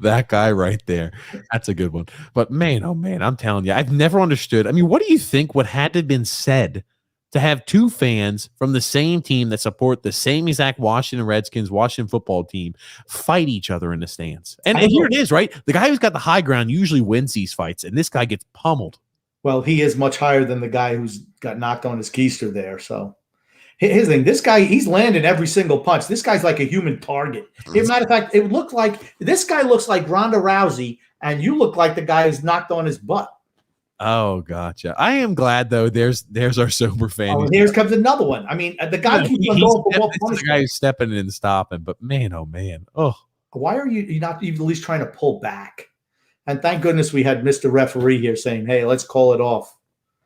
That guy right there. That's a good one. But man, oh man, I'm telling you, I've never understood. I mean, what do you think would had to have been said to have two fans from the same team that support the same exact Washington Redskins, Washington football team fight each other in the stands? And here it is, right? The guy who's got the high ground usually wins these fights, and this guy gets pummeled. Well, he is much higher than the guy who's got knocked on his keister there. So here's the thing. This guy, he's landed every single punch. This guy's like a human target. As a matter of fact, it looked like this guy looks like Ronda Rousey, and you look like the guy who's knocked on his butt. Oh, gotcha. I am glad though. There's our sober fan. Oh, and here comes another one. I mean, the guy keeps on going for more punishment. The guy who's stepping in and stopping, but man, oh man, why are you not even at least trying to pull back? And thank goodness we had Mr. Referee here saying, "Hey, let's call it off."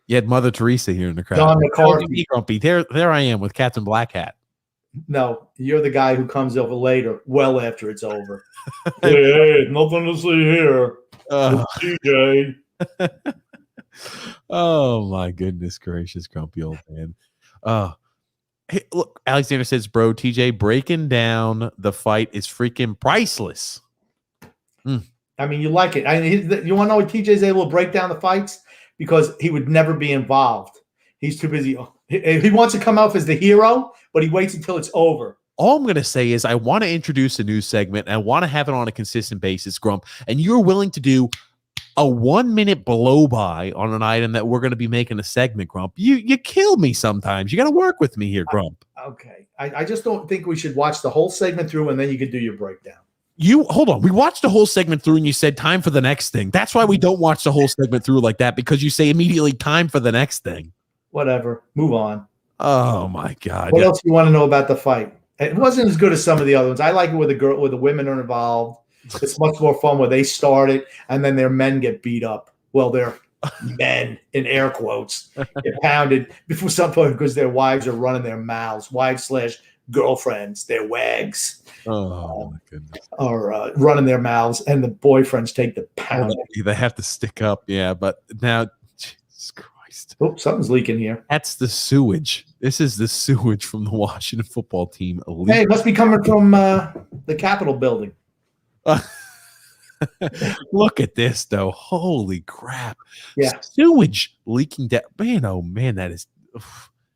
You had Mother Teresa here in the crowd. John McCarthy. Grumpy. There I am with Captain Black Hat. No, you're the guy who comes over later, well after it's over. Hey, nothing to see here. TJ. Oh my goodness gracious, grumpy old man. Hey, look, Alexander says, bro, TJ breaking down the fight is freaking priceless. I mean, you like it. I mean, you want to know why TJ's able to break down the fights? Because he would never be involved. He's too busy. He wants to come out as the hero, but he waits until it's over. All I'm going to say is I want to introduce a new segment, and I want to have it on a consistent basis, Grump, and you're willing to do a 1 minute blow by on an item that we're going to be making a segment, Grump. You kill me sometimes. You got to work with me here, Grump. Okay. I just don't think we should watch the whole segment through and then you can do your breakdown. Hold on. We watched the whole segment through and you said time for the next thing. That's why we don't watch the whole segment through like that, because you say immediately time for the next thing. Whatever. Move on. Oh my God. What else do you want to know about the fight? It wasn't as good as some of the other ones. I like it where the women are involved. It's much more fun where they start it and then their men get beat up. Well, their men, in air quotes, get pounded before some point because their wives are running their mouths. Wives/girlfriends, their wags. Oh my goodness. Are running their mouths, and the boyfriends take the pound. They have to stick up, yeah. But now, Jesus Christ! Oh, something's leaking here. That's the sewage. This is the sewage from the Washington football team. Hey, it must be coming from the Capitol building. Look at this, though. Holy crap! Yeah, sewage leaking down. Man, oh man, that is.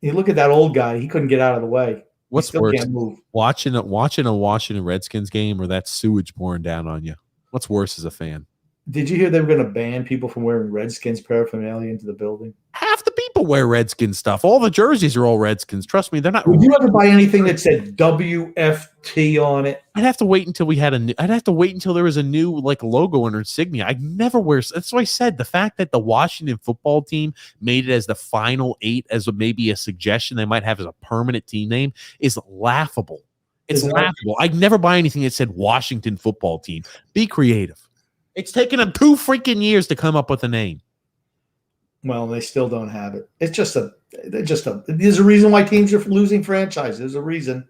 You look at that old guy. He couldn't get out of the way. What's worse, watching a Washington Redskins game or that sewage pouring down on you? What's worse as a fan? Did you hear they were going to ban people from wearing Redskins paraphernalia into the building? Half the people wear Redskins stuff. All the jerseys are all Redskins. Trust me, they're not. Would you ever buy anything that said WFT on it? I'd have to wait until I'd have to wait until there was a new logo and insignia. I'd never wear. That's what I said. The fact that the Washington football team made it as the final 8 as maybe a suggestion they might have as a permanent team name is laughable. It's laughable. I'd never buy anything that said Washington football team. Be creative. It's taken them 2 freaking years to come up with a name. Well, they still don't have it. It's there's a reason why teams are losing franchises. There's a reason.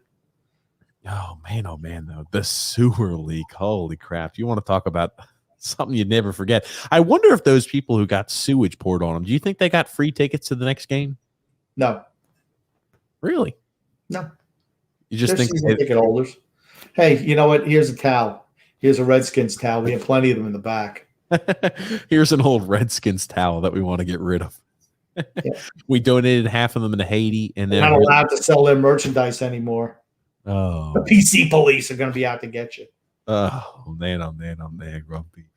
Oh man, though. The sewer leak. Holy crap. You want to talk about something you'd never forget. I wonder if those people who got sewage poured on them, do you think they got free tickets to the next game? No. Really? No. You just think ticket holders. Hey, you know what? Here's a towel. Here's a Redskins towel. We have plenty of them in the back. Here's an old Redskins towel that we want to get rid of. Yeah. We donated half of them into Haiti, and then they're not allowed to sell their merchandise anymore. Oh, the PC police are going to be out to get you. Oh man, Grumpy.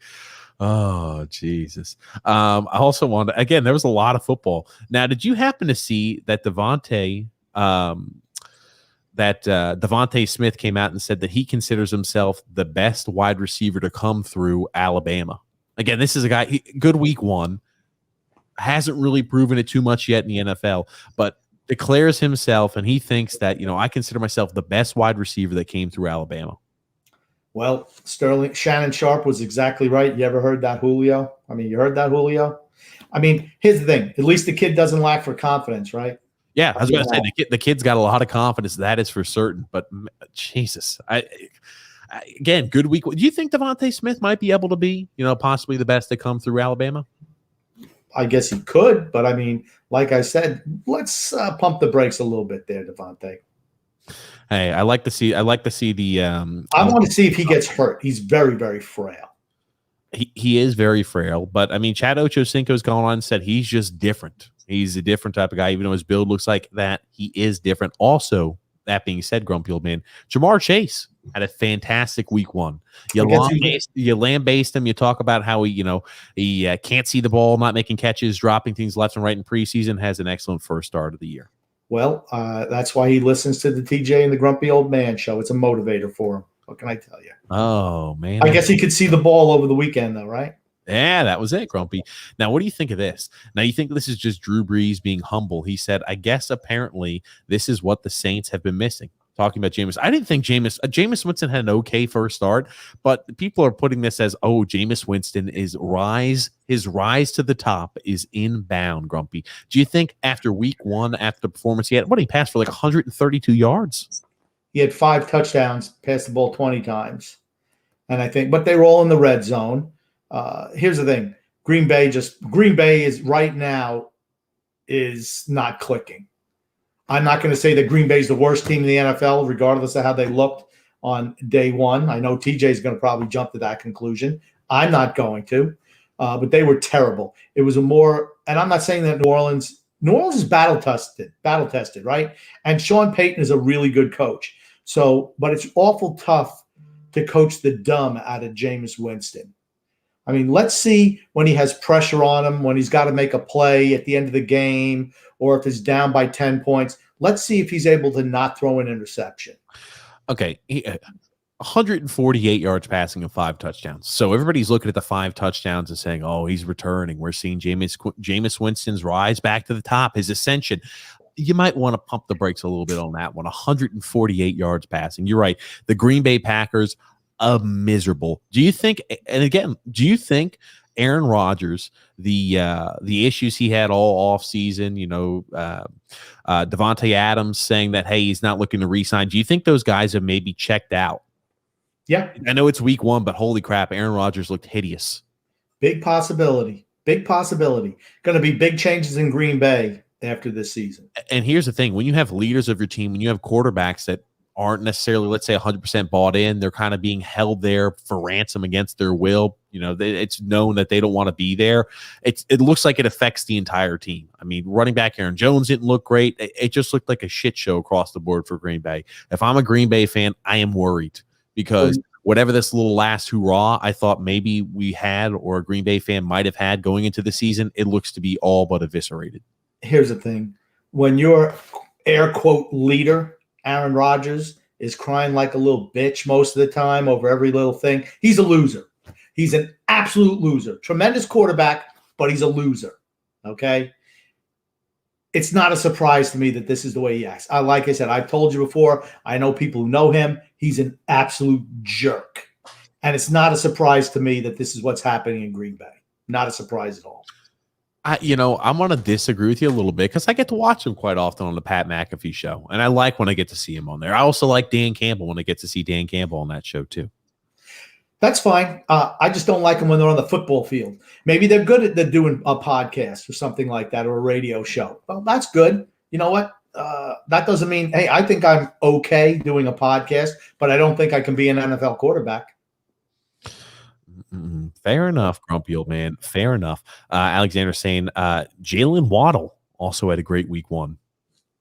Oh Jesus. I also wanted again. There was a lot of football. Now, did you happen to see that Devontae Smith came out and said that he considers himself the best wide receiver to come through Alabama? Again, this is a guy, good week one, hasn't really proven it too much yet in the NFL, but declares himself, and he thinks that, I consider myself the best wide receiver that came through Alabama. Well, Shannon Sharp was exactly right. You ever heard that, Julio? You heard that, Julio? Here's the thing. At least the kid doesn't lack for confidence, right? Yeah, I was going to say the kid's got a lot of confidence. That is for certain. But Jesus, again, good week. Do you think Devontae Smith might be able to be, possibly the best to come through Alabama? I guess he could, but like I said, let's pump the brakes a little bit there, Devontae. Hey, I like to see the. I want to see if he gets hurt. He's very, very frail. He is very frail, but Chad Ochocinco's gone on and said he's just different. He's a different type of guy, even though his build looks like that. He is different. Also, that being said, Grumpy Old Man, Jamar Chase had a fantastic week one. You lambaste him. You talk about how he can't see the ball, not making catches, dropping things left and right in preseason. Has an excellent first start of the year. Well, that's why he listens to the TJ and the Grumpy Old Man show. It's a motivator for him. What can I tell you? Oh, man. I guess he could see the ball over the weekend, though, right? Yeah, that was it, Grumpy. Now, what do you think of this? Now, you think this is just Drew Brees being humble? He said, I guess apparently this is what the Saints have been missing. Talking about Jameis. I didn't think Jameis Winston had an okay first start, but people are putting this as, Jameis Winston his rise to the top is inbound, Grumpy. Do you think after week one, after the performance he passed for like 132 yards? He had 5 touchdowns, passed the ball 20 times. And but they were all in the red zone. Here's the thing. Green Bay is right now is not clicking. I'm not going to say that Green Bay is the worst team in the NFL, regardless of how they looked on day one. I know TJ is going to probably jump to that conclusion. I'm not going to, but they were terrible. It was and I'm not saying that New Orleans is battle tested, right? And Sean Payton is a really good coach. But it's awful tough to coach the dumb out of Jameis Winston. Let's see when he has pressure on him, when he's got to make a play at the end of the game, or if it's down by 10 points. Let's see if he's able to not throw an interception. Okay. 148 yards passing and 5 touchdowns. So everybody's looking at the 5 touchdowns and saying, he's returning. We're seeing Jameis Winston's rise back to the top, his ascension. You might want to pump the brakes a little bit on that one. 148 yards passing. You're right. The Green Bay Packers, miserable. Do you think Aaron Rodgers, the issues he had all off season, Devontae Adams saying that, hey, he's not looking to re-sign. Do you think those guys have maybe checked out? Yeah. I know it's week one, but holy crap, Aaron Rodgers looked hideous. Big possibility. Going to be big changes in Green Bay after this season. And here's the thing. When you have leaders of your team, when you have quarterbacks that aren't necessarily, let's say, 100% bought in, they're kind of being held there for ransom against their will. It's known that they don't want to be there. It looks like it affects the entire team. Running back Aaron Jones didn't look great. It just looked like a shit show across the board for Green Bay. If I'm a Green Bay fan, I am worried because whatever this little last hurrah I thought maybe we had or a Green Bay fan might have had going into the season, it looks to be all but eviscerated. Here's the thing. When your air quote leader, Aaron Rodgers, is crying like a little bitch most of the time over every little thing, he's a loser. He's an absolute loser. Tremendous quarterback, but he's a loser. Okay? It's not a surprise to me that this is the way he acts. Like I said, I've told you before, I know people who know him. He's an absolute jerk. And it's not a surprise to me that this is what's happening in Green Bay. Not a surprise at all. I'm going to disagree with you a little bit because I get to watch him quite often on the Pat McAfee show. And I like when I get to see him on there. I also like Dan Campbell when I get to see Dan Campbell on that show too. That's fine. I just don't like them when they're on the football field. Maybe they're good at doing a podcast or something like that or a radio show. Well, that's good. You know what? That doesn't mean, hey, I think I'm okay doing a podcast, but I don't think I can be an NFL quarterback. Fair enough, Grumpy Old Man. Fair enough. Alexander saying Jalen Waddle also had a great week one.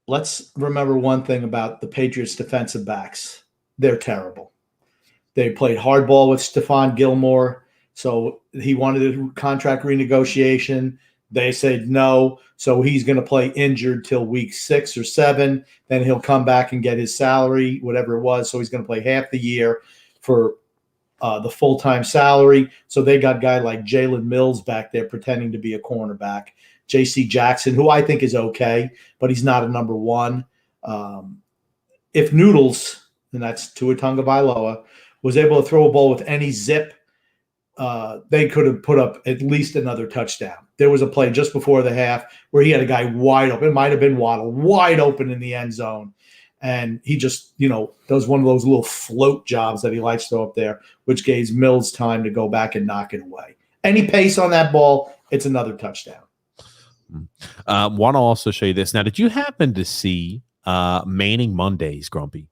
Let's remember one thing about the Patriots defensive backs. They're terrible. They played hardball with Stephon Gilmore. So he wanted a contract renegotiation. They said no. So he's going to play injured till week 6 or 7. Then he'll come back and get his salary, whatever it was. So he's going to play half the year for the full-time salary. So they got a guy like Jalen Mills back there pretending to be a cornerback. J.C. Jackson, who I think is okay, but he's not a number one. If Noodles, and that's Tua Tagovailoa, was able to throw a ball with any zip, they could have put up at least another touchdown. There was a play just before the half where he had a guy wide open. It might have been Waddle, wide open in the end zone. And he just, does one of those little float jobs that he likes to throw up there, which gave Mills time to go back and knock it away. Any pace on that ball, it's another touchdown. Want to also show you this. Now, did you happen to see Manning Mondays, Grumpy?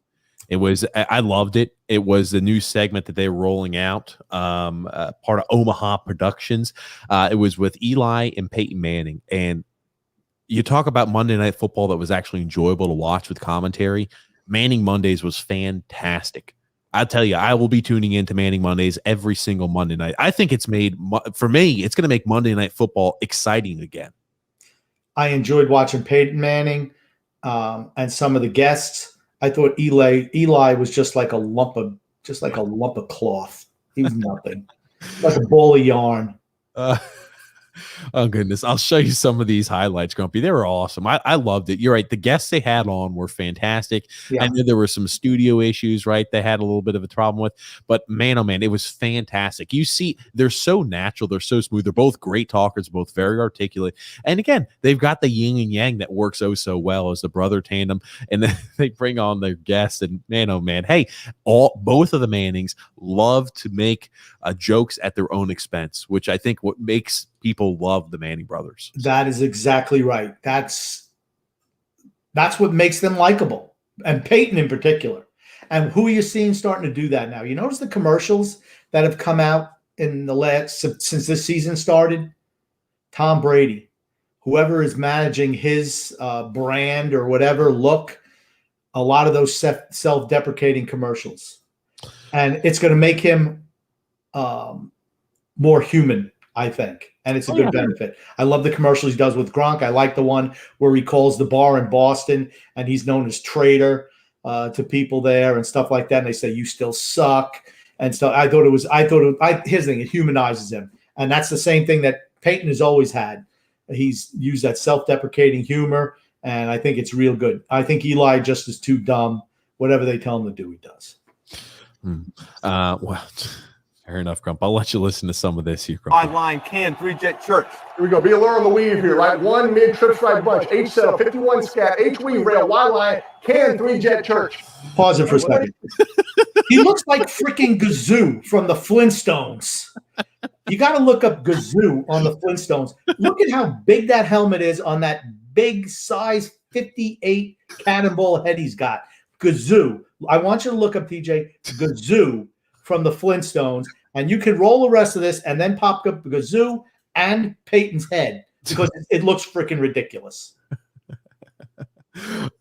I loved it. It was the new segment that they were rolling out, part of Omaha Productions. It was with Eli and Peyton Manning. And you talk about Monday Night Football that was actually enjoyable to watch with commentary. Manning Mondays was fantastic. I tell you, I will be tuning into Manning Mondays every single Monday night. I think it's made, for me, it's going to make Monday Night Football exciting again. I enjoyed watching Peyton Manning and some of the guests. I thought Eli was just like a lump of cloth. He was nothing, like a ball of yarn. Oh, goodness. I'll show you some of these highlights, Grumpy. They were awesome. I loved it. You're right. The guests they had on were fantastic. Yeah. I knew there were some studio issues, right? They had a little bit of a problem with. But, man, oh, man, it was fantastic. You see, they're so natural. They're so smooth. They're both great talkers, both very articulate. And, again, they've got the yin and yang that works so well as the brother tandem. And then they bring on their guests. And, man, oh, man, hey, both of the Mannings love to make jokes at their own expense, which I think what makes people love the Manning brothers. That is exactly right. That's what makes them likable, and Peyton in particular. And who are you seeing starting to do that now? You notice the commercials that have come out in the last since this season started? Tom Brady, whoever is managing his brand or whatever look, a lot of those self-deprecating commercials. And it's going to make him more human, I think. And it's a good benefit. I love the commercial he does with Gronk. I like the one where he calls the bar in Boston and he's known as traitor to people there and stuff like that. And they say, you still suck. And so here's the thing, it humanizes him. And that's the same thing that Peyton has always had. He's used that self-deprecating humor, and I think it's real good. I think Eli just is too dumb. Whatever they tell him to do, he does. Well, fair enough, Grump. I'll let you listen to some of this here, Grump. Online can 3-jet church. Here we go. Be alert on the weave here, right? 1 mid trip strike bunch, H cell, 51 scat, H weave rail, Y line, can 3-jet church. Pause it for a second. He looks like freaking Gazoo from the Flintstones. You got to look up Gazoo on the Flintstones. Look at how big that helmet is on that big size 58 cannonball head he's got. Gazoo. I want you to look up, TJ, Gazoo from the Flintstones, and you can roll the rest of this and then pop up Gazoo and Peyton's head because it looks freaking ridiculous.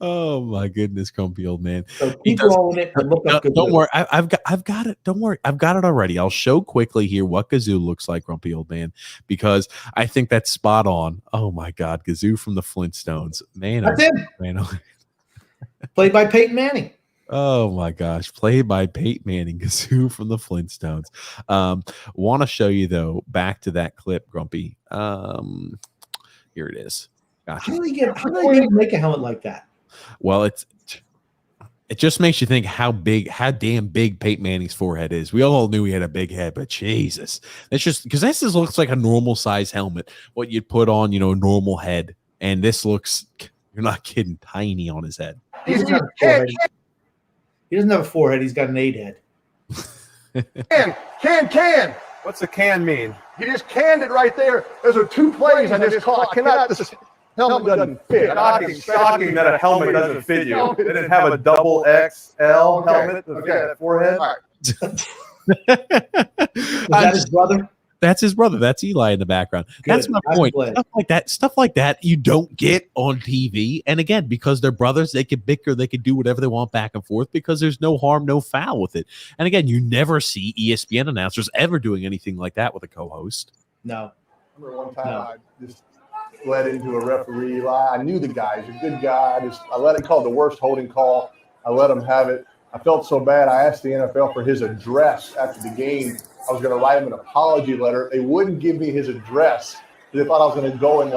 Oh my goodness, Grumpy old man. So keep rolling it and look up Gazoo. Don't worry, I've got it. Don't worry, I've got it already. I'll show quickly here what Gazoo looks like, Grumpy old man, because I think that's spot on. Oh my God, Gazoo from the Flintstones, man. That's it. Man, played by Peyton Manning. Oh my gosh, played by Peyton Manning, Gazoo from the Flintstones. Want to show you though, back to that clip, Grumpy. Here it is. Gotcha. How do they make a helmet like that? Well, it just makes you think how damn big Peyton Manning's forehead is. We all knew he had a big head, but Jesus, it's just because this looks like a normal size helmet, what you'd put on, a normal head, and this looks, you're not kidding, tiny on his head. He doesn't have a forehead. He doesn't have a forehead. He's got an 8 head. Can. What's a can mean? He just canned it right there. Those are 2 plays I just caught. This helmet doesn't fit. Shocking that a helmet doesn't fit you. They didn't have a double XL helmet to fit that forehead. All right. Is that his brother? That's his brother. That's Eli in the background. That's my point. Stuff like that you don't get on TV. And again, because they're brothers, they can bicker, they can do whatever they want back and forth because there's no harm, no foul with it. And again, you never see ESPN announcers ever doing anything like that with a co-host. No. I remember one time I just led into a referee. I knew the guy. He's a good guy. I let him call the worst holding call. I let him have it. I felt so bad. I asked the NFL for his address after the game. I was going to write him an apology letter. They wouldn't give me his address. They thought I was going to go and,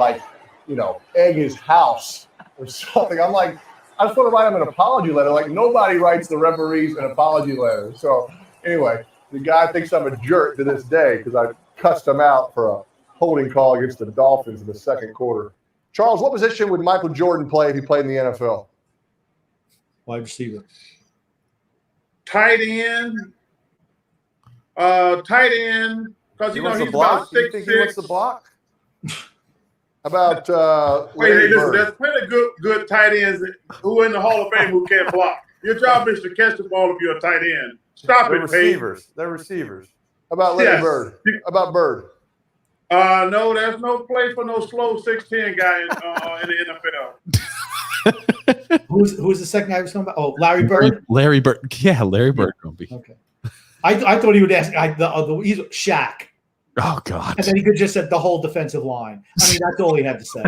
egg his house or something. I'm like, I just want to write him an apology letter. Like, nobody writes the referees an apology letter. So, anyway, the guy thinks I'm a jerk to this day because I cussed him out for a holding call against the Dolphins in the second quarter. Charles, what position would Michael Jordan play if he played in the NFL? Wide receiver. Tight end. Tight end, because he's about 6'6". You think he wants the block? About listen, there's plenty of good tight ends who are in the Hall of Fame who can't block. Your job is to catch the ball if you're a tight end. Stop it, receivers. They're receivers. About Larry Bird. About Bird. No, there's no place for no slow 6'10" guy in the NFL. Who's the second guy I was talking about? Oh, Larry Bird? Larry Bird. Yeah, Larry Bird. Okay. I thought he would ask he's Shaq. Oh, God. And then he could just set the whole defensive line. I mean, that's all he had to say.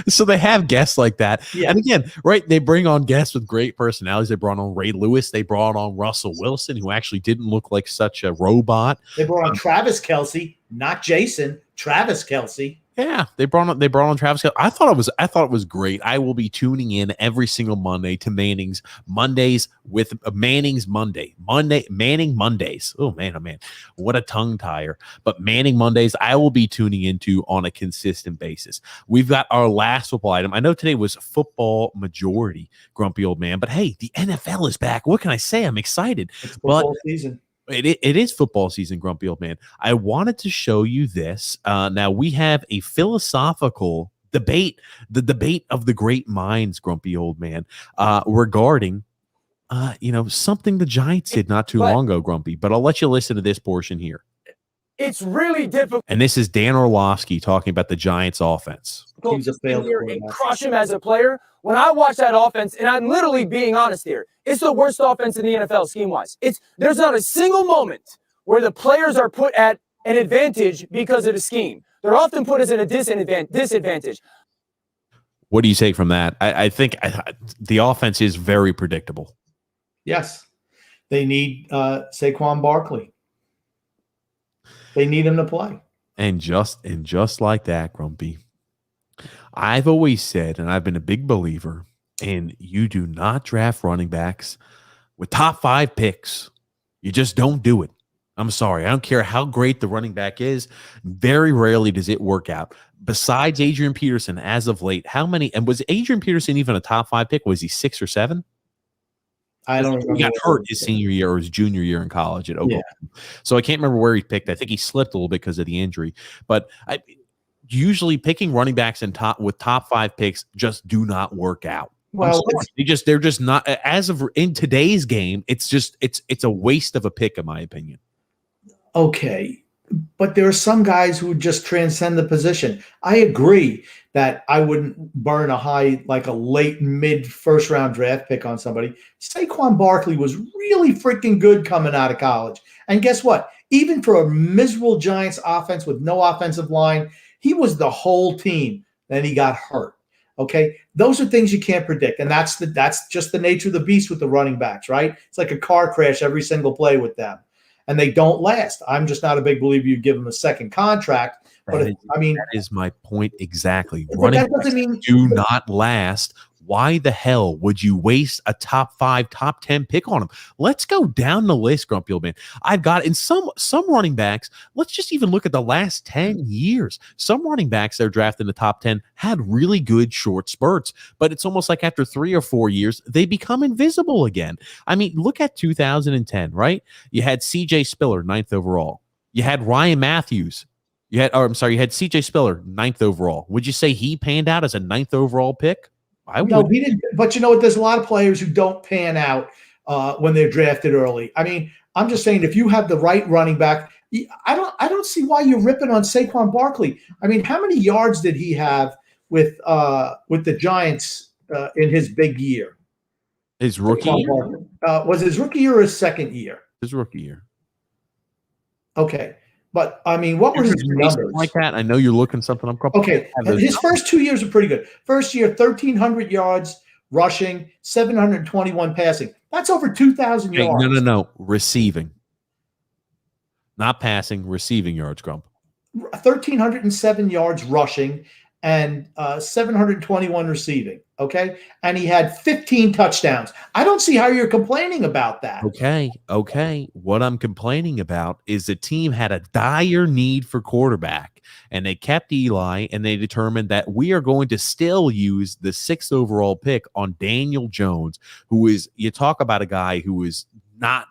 So they have guests like that. Yeah. And again, right, they bring on guests with great personalities. They brought on Ray Lewis. They brought on Russell Wilson, who actually didn't look like such a robot. They brought on Travis Kelce, not Jason. Travis Kelce. Yeah, they brought on Travis Kelce. I thought it was great. I will be tuning in every single Monday to Manning's Mondays with Manning's Manning Mondays. Oh man, what a tongue tire! But Manning Mondays, I will be tuning into on a consistent basis. We've got our last football item. I know today was football majority, grumpy old man, but hey, the NFL is back. What can I say? I'm excited. It's football season. It is football season, grumpy old man. I wanted to show you this. Now we have a philosophical debate, the debate of the great minds, grumpy old man, regarding, something the Giants did not too long ago, grumpy. But I'll let you listen to this portion here. It's really difficult. And this is Dan Orlovsky talking about the Giants' offense. He's a failed and crush him as a player. When I watch that offense, and I'm literally being honest here, it's the worst offense in the NFL scheme-wise. There's not a single moment where the players are put at an advantage because of the scheme. They're often put as a disadvantage. What do you take from that? I think the offense is very predictable. Yes. They need Saquon Barkley. They need him to play. And just like that, Grumpy, I've always said, and I've been a big believer, and you do not draft running backs with top 5 picks. You just don't do it. I'm sorry. I don't care how great the running back is. Very rarely does it work out. Besides Adrian Peterson, as of late, how many? And was Adrian Peterson even a top 5 pick? Was he 6 or 7? I don't remember. He got hurt his senior year or his junior year in college at Oklahoma. Yeah. So I can't remember where he picked. I think he slipped a little bit because of the injury. But usually picking running backs with top 5 picks just do not work out. Well, they're just not, as of in today's game, it's a waste of a pick, in my opinion. Okay. But there are some guys who just transcend the position. I agree that I wouldn't burn a late mid first round draft pick on somebody. Saquon Barkley was really freaking good coming out of college. And guess what? Even for a miserable Giants offense with no offensive line, he was the whole team. Then he got hurt. Okay. Those are things you can't predict. And that's just the nature of the beast with the running backs, right? It's like a car crash every single play with them. And they don't last. I'm just not a big believer you give them a second contract. But that is my point exactly. Running backs do not last. Why the hell would you waste a top 5, top 10 pick on him? Let's go down the list, Grumpy Old Man. I've got in some running backs. Let's just even look at the last 10 years. Some running backs that are drafted in the top 10 had really good short spurts, but it's almost like after 3 or 4 years, they become invisible again. I mean, look at 2010, right? You had C.J. Spiller, 9th overall. You had Ryan Matthews. You had C.J. Spiller, 9th overall. Would you say he panned out as a 9th overall pick? No, he didn't. But you know what? There's a lot of players who don't pan out when they're drafted early. I mean, I'm just saying if you have the right running back, I don't see why you're ripping on Saquon Barkley. I mean, how many yards did he have with the Giants in his big year? His rookie year? Was his rookie year or his second year? His rookie year. Okay. But, I mean, what were his numbers? Like that? I know you're looking something up. Okay. His first 2 years are pretty good. First year, 1,300 yards rushing, 721 passing. That's over 2,000 yards. No. Receiving. Not passing, receiving yards, Grump. 1,307 yards rushing and 721 receiving. Okay. And he had 15 touchdowns. I don't see how you're complaining about that. Okay. What I'm complaining about is the team had a dire need for quarterback, and they kept Eli, and they determined that we are going to still use the 6th overall pick on Daniel Jones, who is, you talk about a guy who is not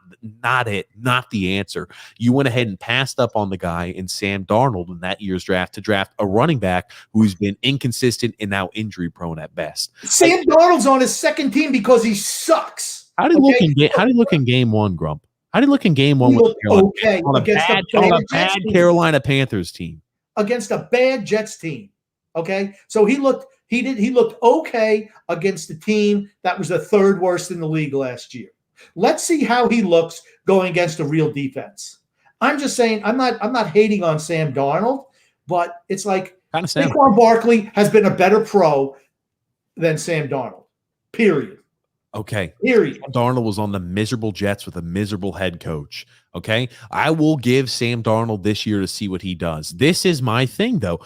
the answer. You went ahead and passed up on the guy in Sam Darnold in that year's draft to draft a running back who's been inconsistent and now injury prone at best. Sam Darnold's on his second team because he sucks. How did he look in game one, Grump? How did he look in game one with Carolina? On a bad Carolina Panthers team. Against a bad Jets team. Okay? So he looked okay against the team that was the 3rd worst in the league last year. Let's see how he looks going against a real defense. I'm just saying, I'm not hating on Sam Darnold, but it's like Saquon Barkley has been a better pro than Sam Darnold. Period. Okay. Period. Darnold was on the miserable Jets with a miserable head coach. Okay. I will give Sam Darnold this year to see what he does. This is my thing, though.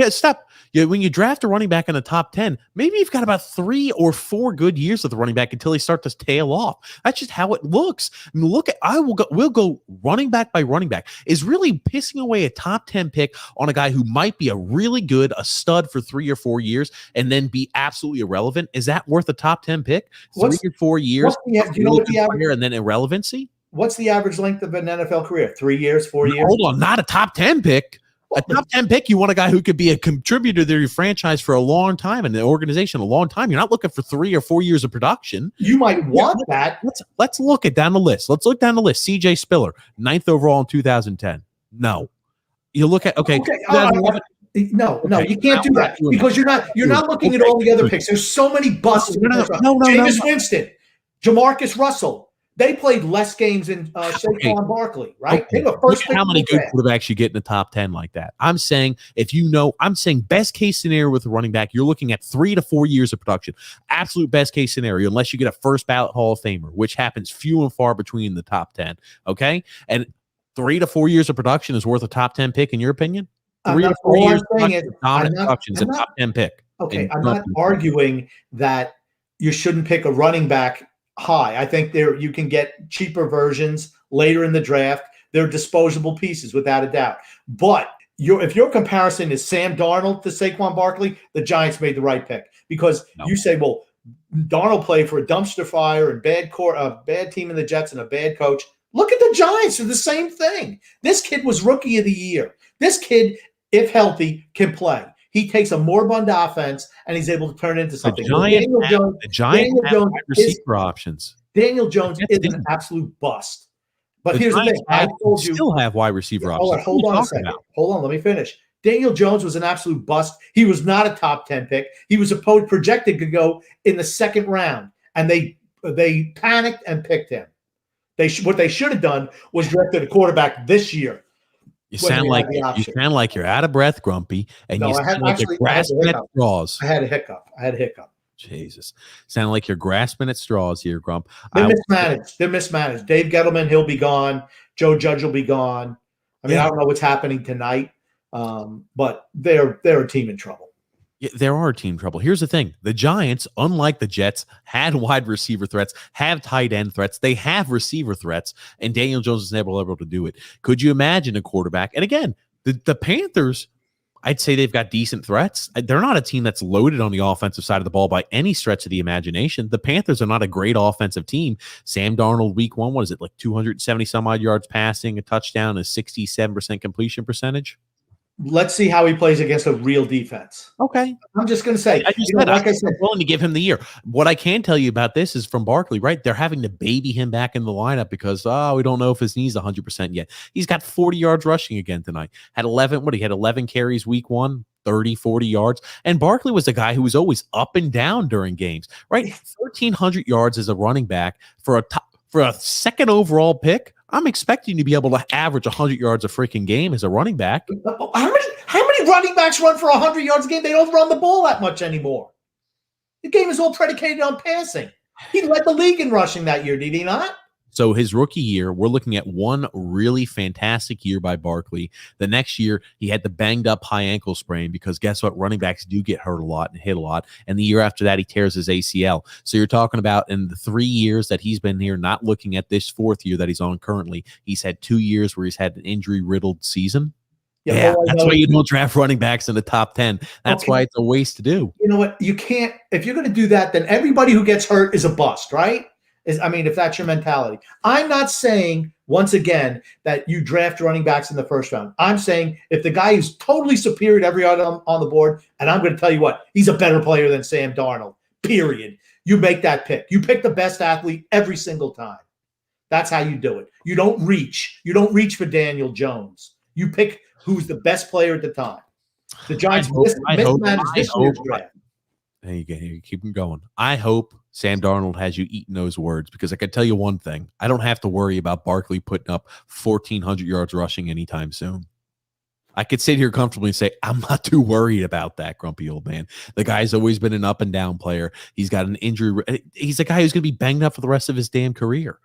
Stop. When you draft a running back in the top 10, maybe you've got about 3 or 4 good years with the running back until he starts to tail off. That's just how it looks. I mean, we'll go running back by running back. Is really pissing away a top 10 pick on a guy who might be a stud for 3 or 4 years and then be absolutely irrelevant. Is that worth a top 10 pick? 3 or 4 years, and then irrelevancy? What's the average length of an NFL career? 3 years, 4 years? Hold on, not a top 10 pick. A top 10 pick, you want a guy who could be a contributor to your franchise for a long time and the organization a long time. You're not looking for 3 or 4 years of production. You might want that. Let's look down the list. CJ Spiller, 9th overall in 2010. No. You look at No, you can't do that because you're not looking at all the other picks. There's so many busts. Jameis Winston, Jamarcus Russell. They played less games than Saquon Barkley, right? Okay. Look at how many good quarterbacks you get in the top 10 like that. I'm saying best case scenario with a running back, you're looking at 3 to 4 years of production. Absolute best case scenario, unless you get a first ballot Hall of Famer, which happens few and far between the top 10. Okay. And 3 to 4 years of production is worth a top 10 pick, in your opinion? 3 to 4 years of production is a top 10 pick. Okay. I'm not arguing that you shouldn't pick a running back high. I think you can get cheaper versions later in the draft. They're disposable pieces without a doubt. But if your comparison is Sam Darnold to Saquon Barkley, the Giants made the right pick because you say, well, Darnold played for a dumpster fire and a bad team in the Jets and a bad coach. Look at the Giants. They're the same thing. This kid was rookie of the year. This kid, if healthy, can play. He takes a moribund offense and he's able to turn it into something. The Giants have wide receiver options. Daniel Jones is an absolute bust. But here's the thing. I told you. Still have wide receiver options. Hold on a second. Hold on. Let me finish. Daniel Jones was an absolute bust. He was not a top 10 pick. He was projected to go in the 2nd round, and they panicked and picked him. What they should have done was drafted a quarterback this year. You sound like you're out of breath, Grumpy, and you sound like you're grasping at straws. I had a hiccup. Jesus, sound like you're grasping at straws here, Grump. They're mismanaged. Dave Gettleman, he'll be gone. Joe Judge will be gone. I mean, I don't know what's happening tonight, but they're a team in trouble. Yeah, there are team trouble. Here's the thing. The Giants, unlike the Jets, had wide receiver threats, have tight end threats. They have receiver threats, and Daniel Jones is never able to do it. Could you imagine a quarterback? And again, the Panthers, I'd say they've got decent threats. They're not a team that's loaded on the offensive side of the ball by any stretch of the imagination. The Panthers are not a great offensive team. Sam Darnold, week 1, what is it, like 270 some odd yards passing, a touchdown, a 67% completion percentage? let's see how he plays against a real defense. Okay. I'm just going to say, I just you know, said, like I I'm said, willing to give him the year. What I can tell you about this is from Barkley, right? They're having to baby him back in the lineup because, we don't know if his knee's 100% yet. He's got 40 yards rushing again tonight. Had 11 carries week 1, 30, 40 yards. And Barkley was a guy who was always up and down during games, right? 1,300 yards as a running back for a second overall pick. I'm expecting to be able to average 100 yards a freaking game as a running back. How many running backs run for 100 yards a game? They don't run the ball that much anymore. The game is all predicated on passing. He led the league in rushing that year, did he not? So his rookie year, we're looking at one really fantastic year by Barkley. The next year, he had the banged up high ankle sprain because guess what? Running backs do get hurt a lot and hit a lot. And the year after that, he tears his ACL. So you're talking about in the 3 years that he's been here, not looking at this 4th year that he's on currently, he's had 2 years where he's had an injury-riddled season. Yeah, that's why you don't draft running backs in the top 10. That's why it's a waste to do. You know what? You can't – if you're going to do that, then everybody who gets hurt is a bust, right? If that's your mentality. I'm not saying, once again, that you draft running backs in the first round. I'm saying if the guy is totally superior to every other on the board, and I'm going to tell you what, he's a better player than Sam Darnold, period. You make that pick. You pick the best athlete every single time. That's how you do it. You don't reach. You don't reach for Daniel Jones. You pick who's the best player at the time. The Giants mismanaged this year's draft. There you go. You keep them going. I hope Sam Darnold has you eating those words because I can tell you one thing. I don't have to worry about Barkley putting up 1,400 yards rushing anytime soon. I could sit here comfortably and say, I'm not too worried about that, grumpy old man. The guy's always been an up and down player. He's got an injury. He's a guy who's going to be banged up for the rest of his damn career.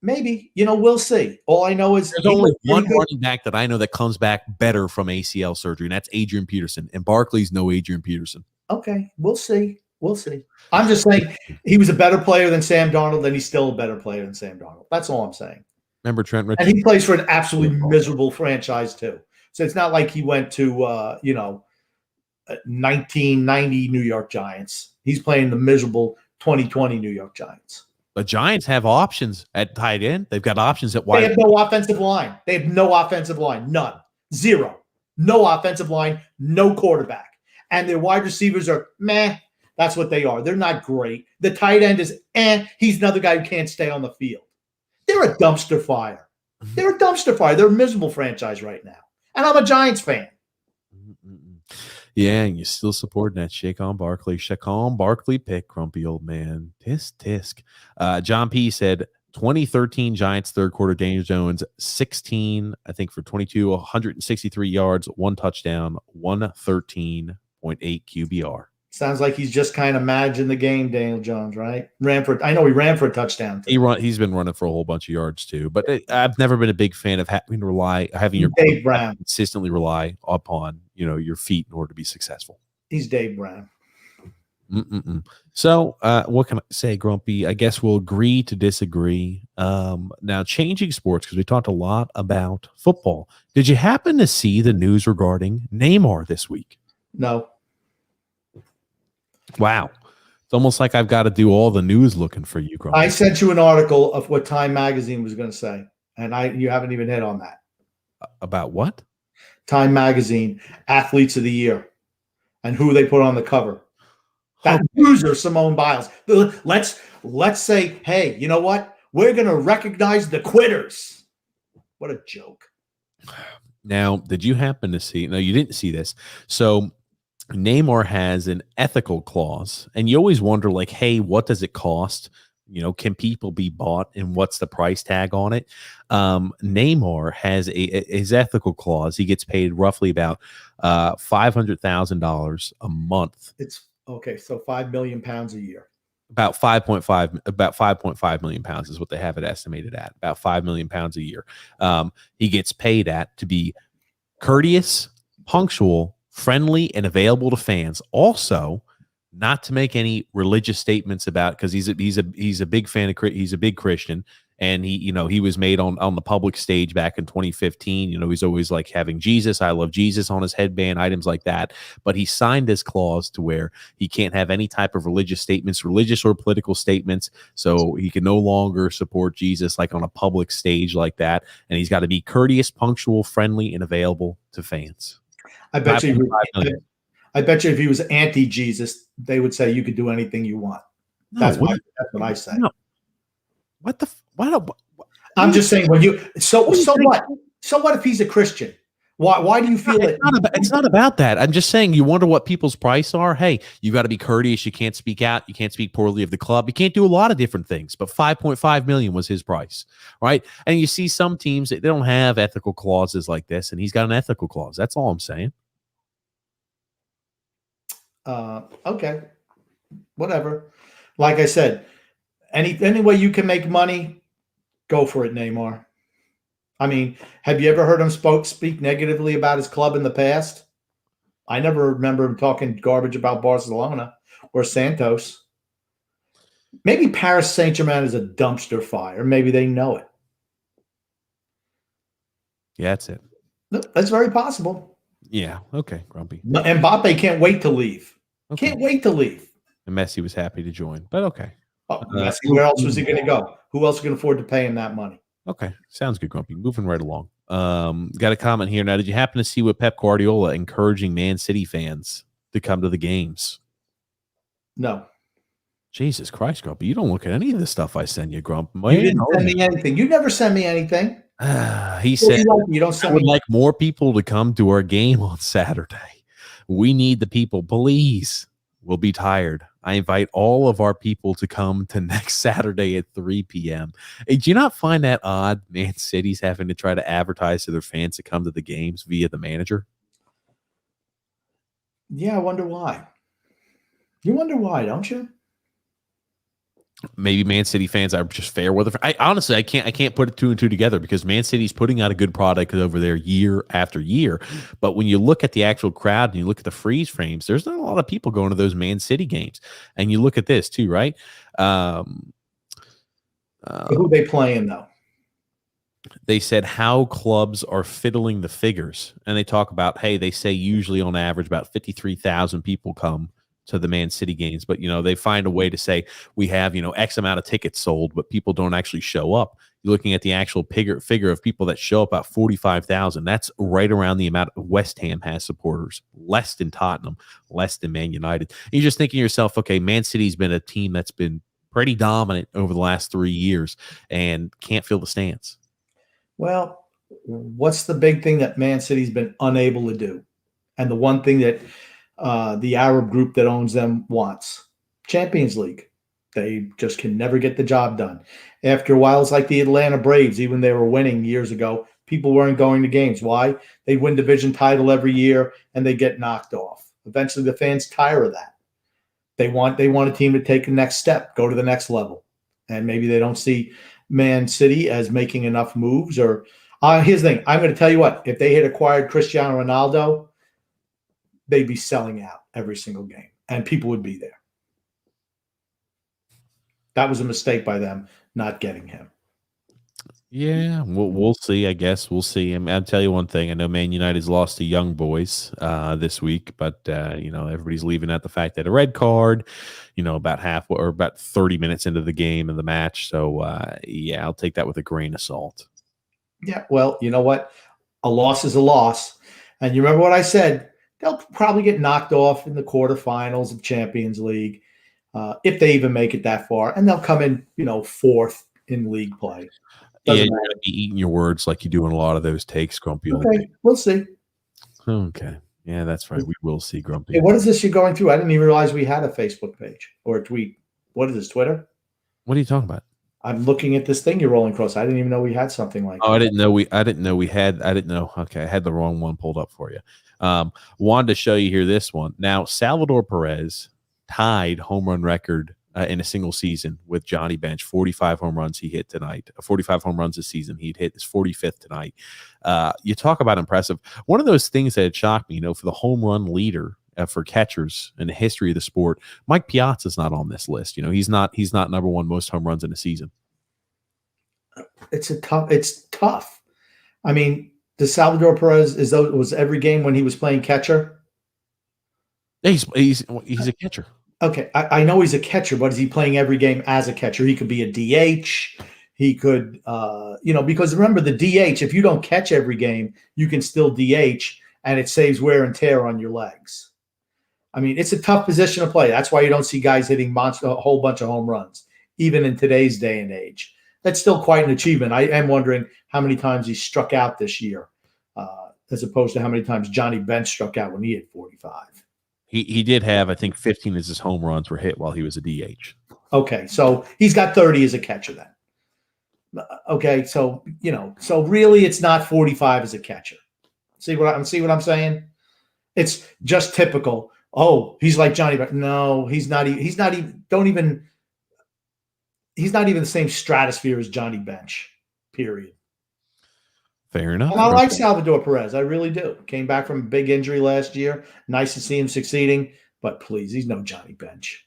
Maybe. We'll see. All I know is there's only one running back that I know that comes back better from ACL surgery, and that's Adrian Peterson. And Barkley's no Adrian Peterson. Okay, we'll see. We'll see. I'm just saying he was a better player than Sam Darnold, and he's still a better player than Sam Darnold. That's all I'm saying. Remember Trent Richardson? And he plays for an absolutely miserable franchise too. So it's not like he went to 1990 New York Giants. He's playing the miserable 2020 New York Giants. The Giants have options at tight end. They've got options at wide. They have no offensive line. They have no offensive line. None. Zero. No offensive line. No quarterback. And their wide receivers are meh. That's what they are. They're not great. The tight end is he's another guy who can't stay on the field. They're a dumpster fire. They're a dumpster fire. They're a miserable franchise right now. And I'm a Giants fan. Yeah, and you're still supporting that Saquon Barkley pick, grumpy old man. Tisk. John P. said 2013 Giants third quarter, Daniel Jones, 16, I think, for 22, 163 yards, 1 touchdown, 113.8 QBR. Sounds like he's just kind of managing the game, Daniel Jones, right? I know he ran for a touchdown. He's been running for a whole bunch of yards too. But I've never been a big fan of having your Dave Brown consistently rely upon your feet in order to be successful. He's Dave Brown. So what can I say, Grumpy? I guess we'll agree to disagree. Now, changing sports, because we talked a lot about football. Did you happen to see the news regarding Neymar this week? No. Wow. It's almost like I've got to do all the news looking for you, Grumpy. I sent you an article of what Time Magazine was going to say, and you haven't even hit on that. About what? Time Magazine, Athletes of the Year, and who they put on the cover. That loser, Simone Biles. Let's say, hey, you know what? We're going to recognize the quitters. What a joke. Now, did you happen to see? No, you didn't see this. So Neymar has an ethical clause, and you always wonder, like, hey, what does it cost? Can people be bought, and what's the price tag on it? Neymar has his ethical clause. He gets paid roughly about $500,000 a month. It's okay. So £5 million a year. About 5.5 million pounds is what they have it estimated at. About 5 million pounds a year. He gets paid to be courteous, punctual, friendly, and available to fans. Also, not to make any religious statements about, because he's a big fan of, he's a big Christian, and he was made on the public stage back in 2015. He's always like having Jesus, I love Jesus on his headband, items like that. But he signed this clause to where he can't have any type of religious or political statements. So he can no longer support Jesus like on a public stage like that. And he's got to be courteous, punctual, friendly, and available to fans. I bet you. 5.5 million. I bet you if he was anti-Jesus, they would say you could do anything you want. That's what I say. No. What the? What? I'm just saying when you so what? So what if he's a Christian? Why do you feel it? It's not about that. I'm just saying you wonder what people's price are. Hey, you got to be courteous. You can't speak out. You can't speak poorly of the club. You can't do a lot of different things. But 5.5 million was his price, right? And you see some teams they don't have ethical clauses like this, and he's got an ethical clause. That's all I'm saying. Okay, whatever. Like I said, any way you can make money, go for it, Neymar. I mean, have you ever heard him speak negatively about his club in the past? I never remember him talking garbage about Barcelona or Santos. Maybe Paris Saint-Germain is a dumpster fire. Maybe they know it. Yeah, that's it. No, that's very possible. Yeah. Okay, Grumpy. Mbappe can't wait to leave. Okay. Can't wait to leave. And Messi was happy to join, but okay. Oh, Messi, where else was he going to go? Who else can afford to pay him that money? Okay, sounds good, Grumpy. Moving right along. Got a comment here. Now, did you happen to see what Pep Guardiola encouraging Man City fans to come to the games? No. Jesus Christ, Grumpy. You don't look at any of the stuff I send you, Grump. You didn't send me anything. You never send me anything. He said, you don't send I would me like more people to come to our game on Saturday. We need the people. Please. We'll be tired. I invite all of our people to come to next Saturday at 3 p.m. Hey, do you not find that odd? Man City's having to try to advertise to their fans to come to the games via the manager. Yeah, I wonder why. You wonder why, don't you? Maybe Man City fans are just fair weather. Honestly, I can't put two and two together because Man City's putting out a good product over there year after year. But when you look at the actual crowd and you look at the freeze frames, there's not a lot of people going to those Man City games. And you look at this too, right? Who they playing though? They said how clubs are fiddling the figures, and they talk about, hey, they say usually on average about 53,000 people come to the Man City games, but they find a way to say we have X amount of tickets sold, but people don't actually show up. You're looking at the actual figure of people that show up, about 45,000. That's right around the amount West Ham has supporters, less than Tottenham, less than Man United. And you're just thinking to yourself, okay, Man City's been a team that's been pretty dominant over the last 3 years and can't fill the stands. Well, what's the big thing that Man City's been unable to do? And the one thing that the Arab group that owns them wants? Champions League. They just can never get the job done. After a while, it's like the Atlanta Braves. Even they were winning years ago, people weren't going to games. Why? They win division title every year, and they get knocked off. Eventually, the fans tire of that. They want a team to take the next step, go to the next level. And maybe they don't see Man City as making enough moves. Or here's the thing. I'm going to tell you what. If they had acquired Cristiano Ronaldo, they'd be selling out every single game, and people would be there. That was a mistake by them not getting him. Yeah, we'll see. I guess we'll see. I'll tell you one thing. I know Man United's lost to Young Boys this week, but everybody's leaving out the fact that a red card, about 30 minutes into the game and the match. So I'll take that with a grain of salt. Yeah, well, you know what? A loss is a loss, and you remember what I said. They'll probably get knocked off in the quarterfinals of Champions League, if they even make it that far, and they'll come in, fourth in league play. You're going to be eating your words like you do in a lot of those takes, Grumpy. Okay, we'll see. Okay, yeah, that's right. We will see, Grumpy. Hey, what is this you're going through? I didn't even realize we had a Facebook page or a tweet. What is this, Twitter? What are you talking about? I'm looking at this thing you're rolling across. I didn't even know we had something like that. I didn't know we had. I didn't know. Okay, I had the wrong one pulled up for you. Wanted to show you here this one. Now, Salvador Perez tied home run record in a single season with Johnny Bench. 45 home runs he hit tonight. 45 home runs this season. He'd hit his 45th tonight. You talk about impressive. One of those things that had shocked me, for the home run leader for catchers in the history of the sport, Mike Piazza's not on this list. He's not number one most home runs in a season. It's tough. I mean, the Salvador Perez was every game when he was playing catcher. He's a catcher. Okay, I know he's a catcher, but is he playing every game as a catcher? He could be a DH. He could, because remember the DH. If you don't catch every game, you can still DH, and it saves wear and tear on your legs. I mean, it's a tough position to play. That's why you don't see guys hitting a whole bunch of home runs, even in today's day and age. That's still quite an achievement. I am wondering how many times he struck out this year, as opposed to how many times Johnny Bench struck out when he hit 45. He did have, I think, 15 as his home runs were hit while he was a DH. Okay, so he's got 30 as a catcher then. Okay, so so really it's not 45 as a catcher. See what I'm saying? It's just typical. Oh, he's like Johnny Bench. No, he's not even the same stratosphere as Johnny Bench. Period. Fair enough. And I like Salvador Perez. I really do. Came back from a big injury last year. Nice to see him succeeding, but please, he's no Johnny Bench.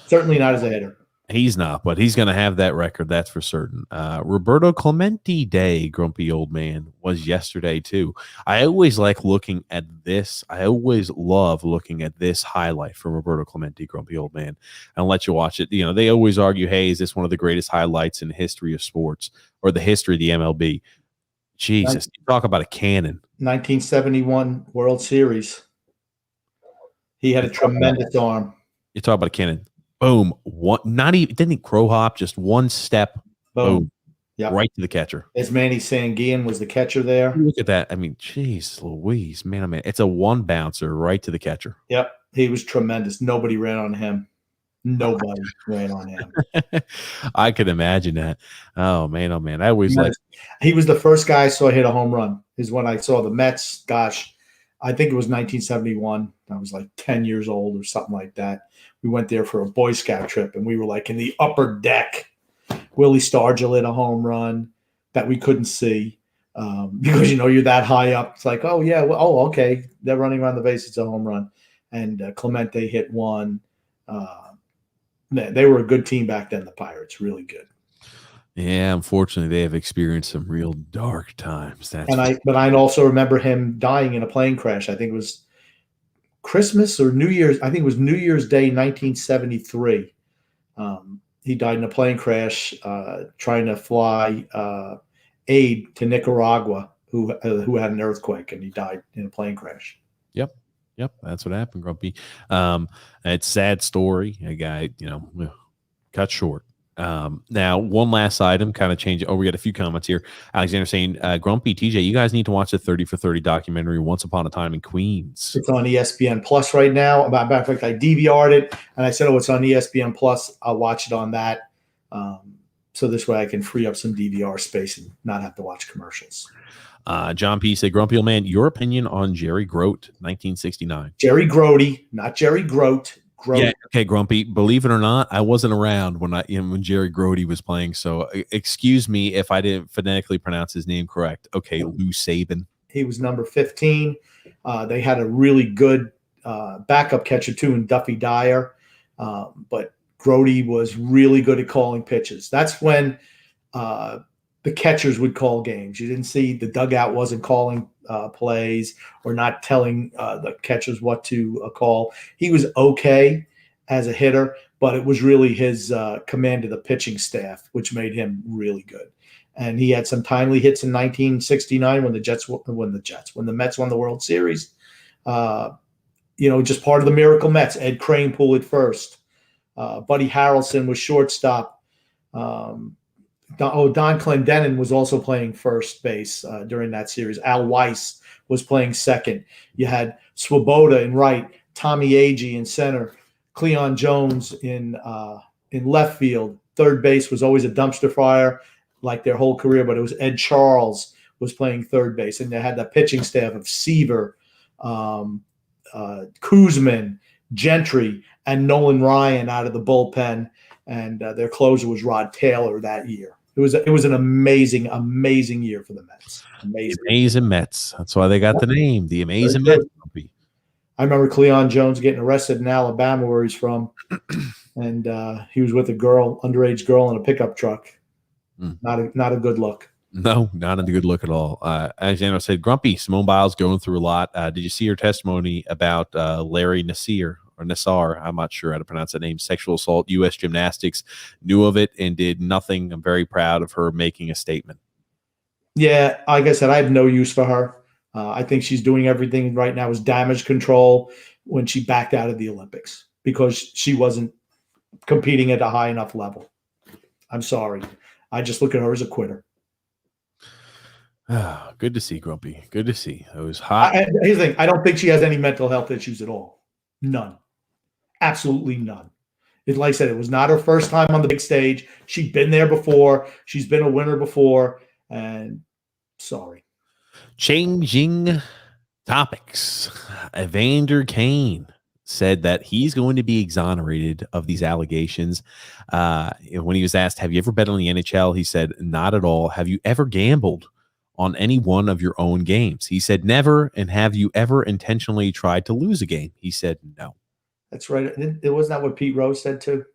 Certainly not as a hitter. He's not, but he's going to have that record. That's for certain. Roberto Clemente Day, grumpy old man, was yesterday too. I always like looking at this. I always love looking at this highlight from Roberto Clemente, grumpy old man, and I'll let you watch it. They always argue, hey, is this one of the greatest highlights in the history of sports or the history of the MLB? Jesus, talk about a cannon. 1971 World Series. He had a tremendous arm. You talk about a cannon. Boom. Didn't he crow hop? Just one step. Boom. Yep. Right to the catcher. As Manny Sanguian was the catcher there. Look at that. I mean, geez, Louise, man, oh man. It's a one bouncer right to the catcher. Yep. He was tremendous. Nobody ran on him. Nobody ran on him. I could imagine that. Oh man. I always he was the first guy I saw hit a home run. Is when I saw the Mets. Gosh, I think it was 1971. I was like 10 years old or something like that. We went there for a Boy Scout trip, and we were like in the upper deck. Willie Stargell hit a home run that we couldn't see because you're that high up. It's like, oh yeah, okay, they're running around the base. It's a home run, and Clemente hit one. They were a good team back then, the Pirates, really good. Yeah, unfortunately, they have experienced some real dark times. But I also remember him dying in a plane crash. I think it was Christmas or New Year's. I think it was New Year's Day, 1973. He died in a plane crash trying to fly aid to Nicaragua, who had an earthquake, and he died in a plane crash. Yep, that's what happened, Grumpy. It's a sad story. A guy, cut short. Now, one last item, kind of change. Oh, we got a few comments here. Alexander saying, Grumpy, TJ, you guys need to watch the 30 for 30 documentary, Once Upon a Time in Queens. It's on ESPN Plus right now. Matter of fact, I DVR'd it, and I said, it's on ESPN Plus. I'll watch it on that. So this way I can free up some DVR space and not have to watch commercials. John P. said, Grumpy old man, your opinion on Jerry Grote, 1969. Jerry Grote, not Jerry Grote. Yeah, okay, Grumpy. Believe it or not, I wasn't around when Jerry Grote was playing, so excuse me if I didn't phonetically pronounce his name correct. Okay, Lou Saban. He was number 15. They had a really good backup catcher too in Duffy Dyer, but Grote was really good at calling pitches. That's when the catchers would call games. You didn't see the dugout wasn't calling plays or not telling the catchers what to call. He was okay as a hitter, but it was really his command of the pitching staff, which made him really good. And he had some timely hits in 1969 when the Mets won the World Series. Just part of the Miracle Mets. Ed Kranepool at first. Buddy Harrelson was shortstop. Don Clendenin was also playing first base during that series. Al Weiss was playing second. You had Swoboda in right, Tommy Agee in center, Cleon Jones in left field. Third base was always a dumpster fire like their whole career, but it was Ed Charles was playing third base. And they had the pitching staff of Seaver, Kuzman, Gentry, and Nolan Ryan out of the bullpen. And their closer was Rod Taylor that year. It was an amazing, amazing year for the Mets. Amazing Mets. That's why they got the name, the Amazing Mets. I remember Cleon Jones getting arrested in Alabama, where he's from, and he was with a underage girl in a pickup truck. Not a good look. No, not a good look at all. As Anna said, Grumpy, Simone Biles going through a lot. Did you see her testimony about Larry Nassar? I'm not sure how to pronounce that name. Sexual assault, U.S. gymnastics, knew of it and did nothing. I'm very proud of her making a statement. Yeah, like I said, I have no use for her. I think she's doing everything right now is damage control when she backed out of the Olympics because she wasn't competing at a high enough level. I'm sorry. I just look at her as a quitter. Good to see, Grumpy. Good to see. It was hot. Here's the thing. I don't think she has any mental health issues at all. None. Absolutely none. Like I said, it was not her first time on the big stage. She'd been there before. She's been a winner before. And sorry. Changing topics. Evander Kane said that he's going to be exonerated of these allegations. When he was asked, have you ever bet on the NHL? He said, not at all. Have you ever gambled on any one of your own games? He said, never. And have you ever intentionally tried to lose a game? He said, no. That's right. It wasn't that what Pete Rose said too?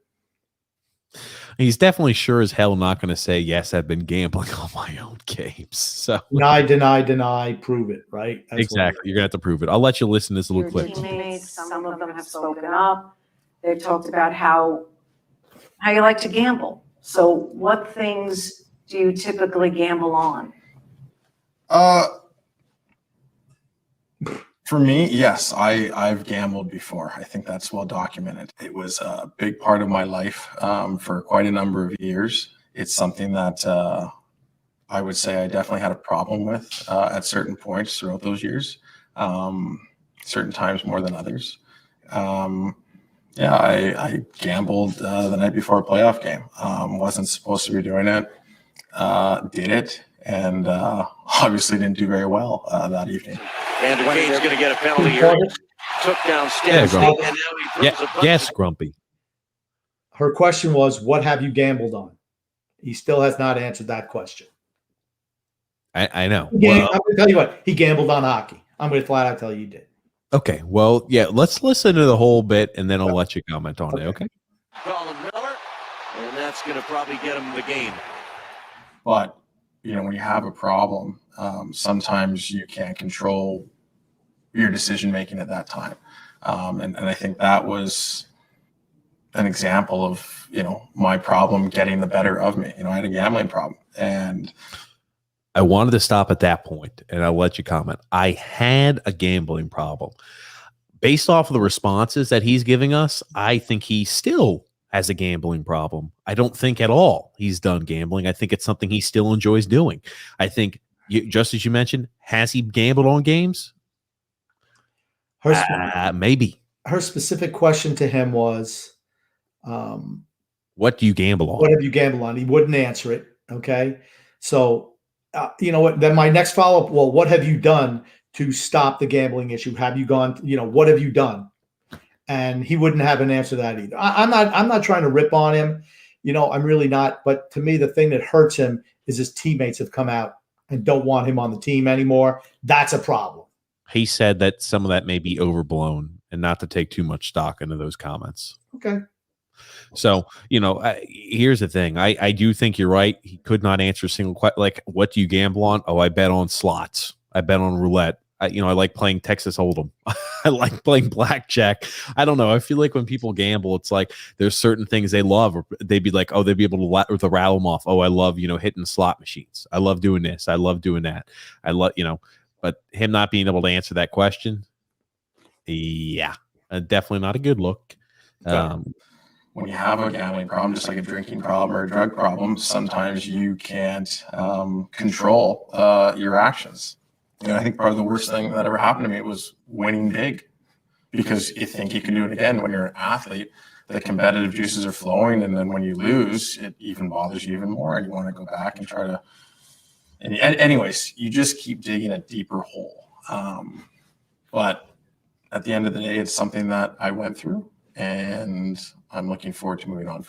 He's definitely sure as hell not going to say, yes, I've been gambling on my own games. So deny, prove it, right? That's exactly. You're going to have to prove it. I'll let you listen to this little clip. Teammates, some of them have spoken up. They've talked about how you like to gamble. So what things do you typically gamble on? For me, yes, I've gambled before. I think that's well documented. It was a big part of my life for quite a number of years. It's something that I would say I definitely had a problem with at certain points throughout those years, certain times more than others. I gambled the night before a playoff game. Wasn't supposed to be doing it, did it, and obviously didn't do very well that evening. And Kane's going to get a penalty here. Took down Stats, and now he throws a punch. Yes, Grumpy. Her question was, what have you gambled on? He still has not answered that question. I know. I'm going to tell you what. He gambled on hockey. I'm going to flat out tell you he did. Okay. Well, yeah, let's listen to the whole bit, and then I'll let you comment on it, okay? Colin Miller, and that's going to probably get him the game. But, when you have a problem, sometimes you can't control your decision-making at that time. And I think that was an example of, my problem getting the better of me. I had a gambling problem. And I wanted to stop at that point, and I'll let you comment. I had a gambling problem. Based off of the responses that he's giving us, I think he still has a gambling problem. I don't think at all he's done gambling. I think it's something he still enjoys doing. I think, just as you mentioned, has he gambled on games? Maybe. Her specific question to him was, what do you gamble on? What have you gambled on? He wouldn't answer it. Okay. So, you know what? Then my next follow-up, well, what have you done to stop the gambling issue? Have you gone, what have you done? And he wouldn't have an answer to that either. I'm not trying to rip on him. I'm really not. But to me, the thing that hurts him is his teammates have come out and don't want him on the team anymore. That's a problem. He said that some of that may be overblown and not to take too much stock into those comments. Okay. So, here's the thing. I do think you're right. He could not answer a single question. Like, what do you gamble on? Oh, I bet on slots. I bet on roulette. I like playing Texas Hold'em. I like playing blackjack. I don't know. I feel like when people gamble, it's like there's certain things they love, or they'd be like, oh, they'd be able to rattle them off. Oh, I love, hitting slot machines. I love doing this. I love doing that. I love, but him not being able to answer that question, yeah, definitely not a good look. When you have a gambling problem, just like a drinking problem or a drug problem, sometimes you can't control your actions. I think part of the worst thing that ever happened to me was winning big, because you think you can do it again. When you're an athlete, the competitive juices are flowing, and then when you lose, it even bothers you even more, and you want to go back and try to. And anyways, you just keep digging a deeper hole. But at the end of the day, it's something that I went through, and I'm looking forward to moving on.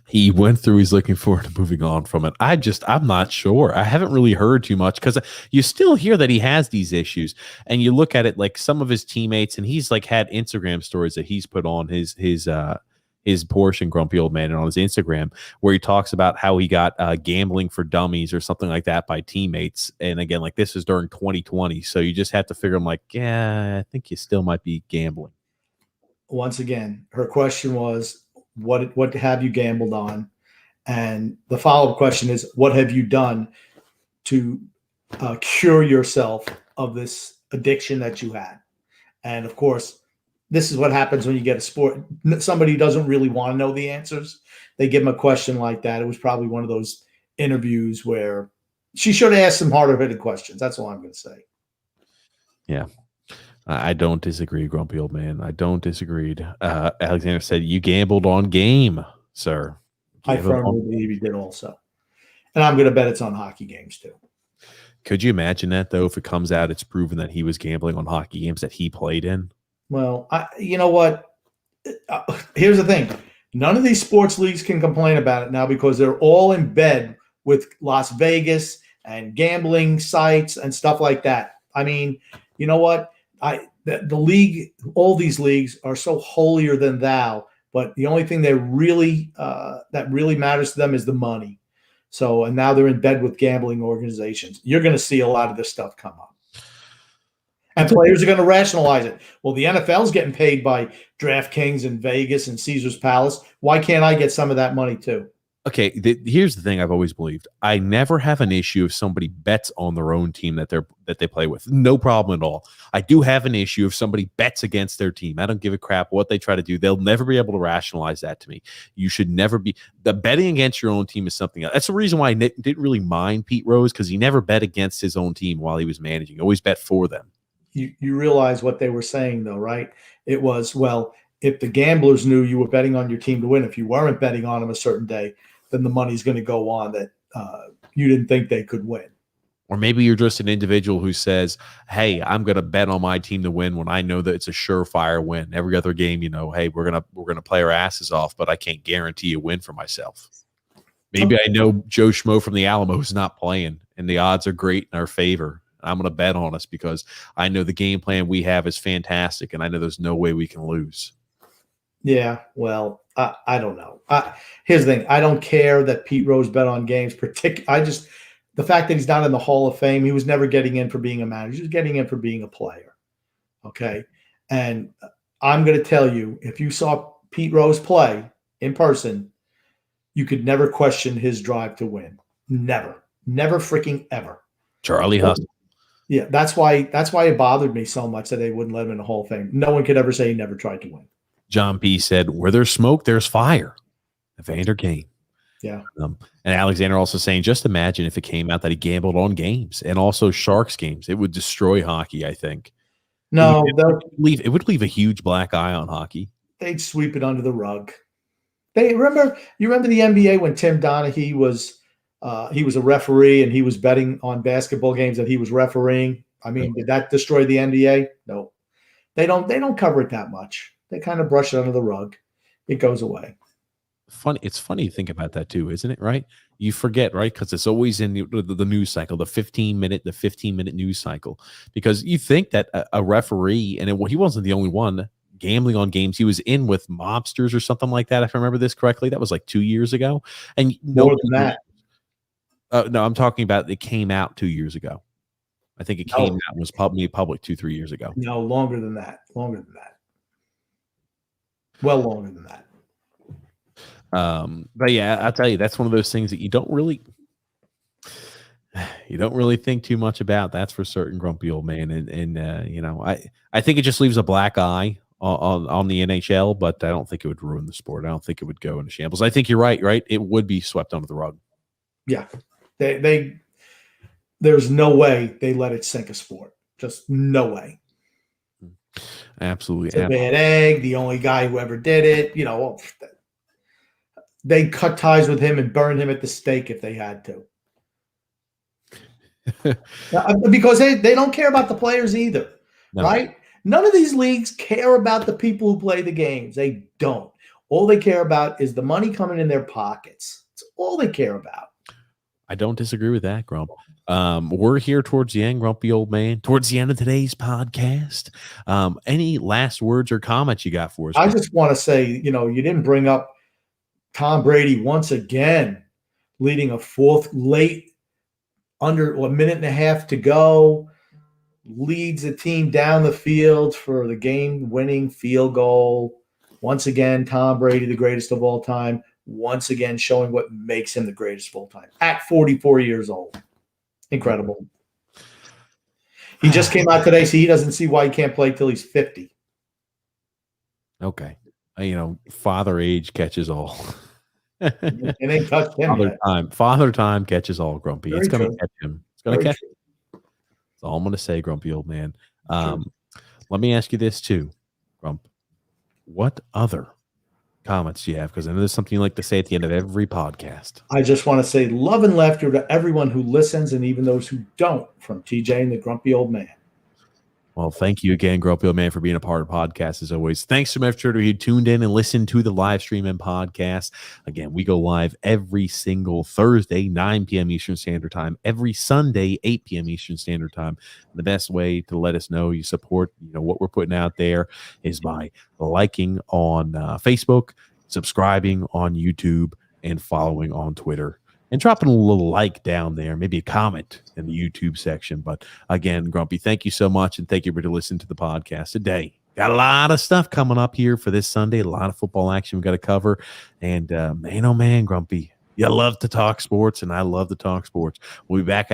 He went through, he's looking forward to moving on from it. I'm not sure. I haven't really heard too much, because you still hear that he has these issues, and you look at it like some of his teammates, and he's like had Instagram stories that he's put on his portion, Grumpy Old Man, and on his Instagram, where he talks about how he got gambling for dummies or something like that by teammates. And again, like, this is during 2020. So you just have to figure, I'm like, yeah, I think you still might be gambling. Once again, her question was, what have you gambled on? And the follow-up question is, what have you done to cure yourself of this addiction that you had. And of course, this is what happens when you get a sport. Somebody who doesn't really want to know the answers. They give him a question like that. It was probably one of those interviews where she should have asked some harder hitting questions. That's all I'm going to say. Yeah. I don't disagree, grumpy old man. I don't disagree. Alexander said, you gambled on game, sir. I firmly believe he did also. And I'm going to bet it's on hockey games too. Could you imagine that, though, if it comes out, it's proven that he was gambling on hockey games that he played in? Well, you know what? Here's the thing. None of these sports leagues can complain about it now because they're all in bed with Las Vegas and gambling sites and stuff like that. I mean, you know what? The league, all these leagues are so holier than thou, but the only thing that really matters to them is the money. So, and now they're in bed with gambling organizations. You're going to see a lot of this stuff come up. And players are going to rationalize it. Well, the NFL is getting paid by DraftKings and Vegas and Caesar's Palace. Why can't I get some of that money too? Okay, here's the thing I've always believed. I never have an issue if somebody bets on their own team that they play with. No problem at all. I do have an issue if somebody bets against their team. I don't give a crap what they try to do. They'll never be able to rationalize that to me. You should never be – the betting against your own team is something else. That's the reason why I didn't really mind Pete Rose, because he never bet against his own team while he was managing. He always bet for them. You realize what they were saying, though, right? It was, well, if the gamblers knew you were betting on your team to win, if you weren't betting on them a certain day, then the money's going to go on that you didn't think they could win. Or maybe you're just an individual who says, hey, I'm going to bet on my team to win when I know that it's a surefire win. Every other game, hey, we're going to play our asses off, but I can't guarantee a win for myself. Maybe I know Joe Schmo from the Alamo is not playing, and the odds are great in our favor. I'm going to bet on us because I know the game plan we have is fantastic, and I know there's no way we can lose. Yeah, well, I don't know. Here's the thing. I don't care that Pete Rose bet on games. The fact that he's not in the Hall of Fame, he was never getting in for being a manager. He was getting in for being a player. Okay? And I'm going to tell you, if you saw Pete Rose play in person, you could never question his drive to win. Never. Never freaking ever. Charlie Hustle. Yeah, that's why it bothered me so much that they wouldn't let him in the Hall of Fame. No one could ever say he never tried to win. John P. said, where there's smoke, there's fire. Evander Kane. Yeah. And Alexander also saying, just imagine if it came out that he gambled on games and also Sharks games. It would destroy hockey, I think. No, it would leave a huge black eye on hockey. They'd sweep it under the rug. You remember the NBA when Tim Donaghy was he was a referee and he was betting on basketball games that he was refereeing. I mean, did that destroy the NBA? No. They don't cover it that much. They kind of brush it under the rug. It goes away. It's funny to think about that too, isn't it? Right? You forget, right? Because it's always in the news cycle, the 15-minute news cycle. Because you think that a referee, and he wasn't the only one gambling on games. He was in with mobsters or something like that. If I remember this correctly, that was like 2 years ago. And more than that. No, I'm talking about it came out 2 years ago. I think it came out and was made public 2-3 years ago. No, longer than that. Longer than that. Well, longer than that. But yeah, I'll tell you, that's one of those things that you don't really think too much about. That's for certain, grumpy old man. And I think it just leaves a black eye on the NHL, but I don't think it would ruin the sport. I don't think it would go into shambles. I think you're right? It would be swept under the rug. Yeah. There's no way they let it sink a sport. Just no way. Absolutely. It's a bad egg. The only guy who ever did it, they cut ties with him and burn him at the stake if they had to. Because they don't care about the players either, right? None of these leagues care about the people who play the games. They don't. All they care about is the money coming in their pockets. That's all they care about. I don't disagree with that, Grump. We're here towards the end, grumpy old man, towards the end of today's podcast. Any last words or comments you got for us? I just want to say, you didn't bring up Tom Brady once again, leading a fourth late under a minute and a half to go, leads the team down the field for the game-winning field goal. Once again, Tom Brady, the greatest of all time, once again showing what makes him the greatest of all time at 44 years old. Incredible. He just came out today, so he doesn't see why he can't play till he's 50. Okay. Father age catches all. It ain't touched him yet. Father time catches all, Grumpy. Very It's going to true. catch him. It's going to Very catch him. That's all I'm going to say, Grumpy old man. Let me ask you this too, Grump. What other comments do you have? Because I know there's something you like to say at the end of every podcast. I just want to say love and laughter to everyone who listens and even those who don't, from TJ and the Grumpy Old Man. Well, thank you again, Grumpy Old Man, for being a part of the podcast as always. Thanks so much to you tuned in and listened to the live stream and podcast. Again, we go live every single Thursday, 9 p.m. Eastern Standard Time, every Sunday, 8 p.m. Eastern Standard Time. The best way to let us know you support what we're putting out there is by liking on Facebook, subscribing on YouTube, and following on Twitter. And dropping a little like down there, maybe a comment in the YouTube section. But again, Grumpy, thank you so much. And thank you for listening to the podcast today. Got a lot of stuff coming up here for this Sunday. A lot of football action we got to cover. And man, oh man, Grumpy, you love to talk sports, and I love to talk sports. We'll be back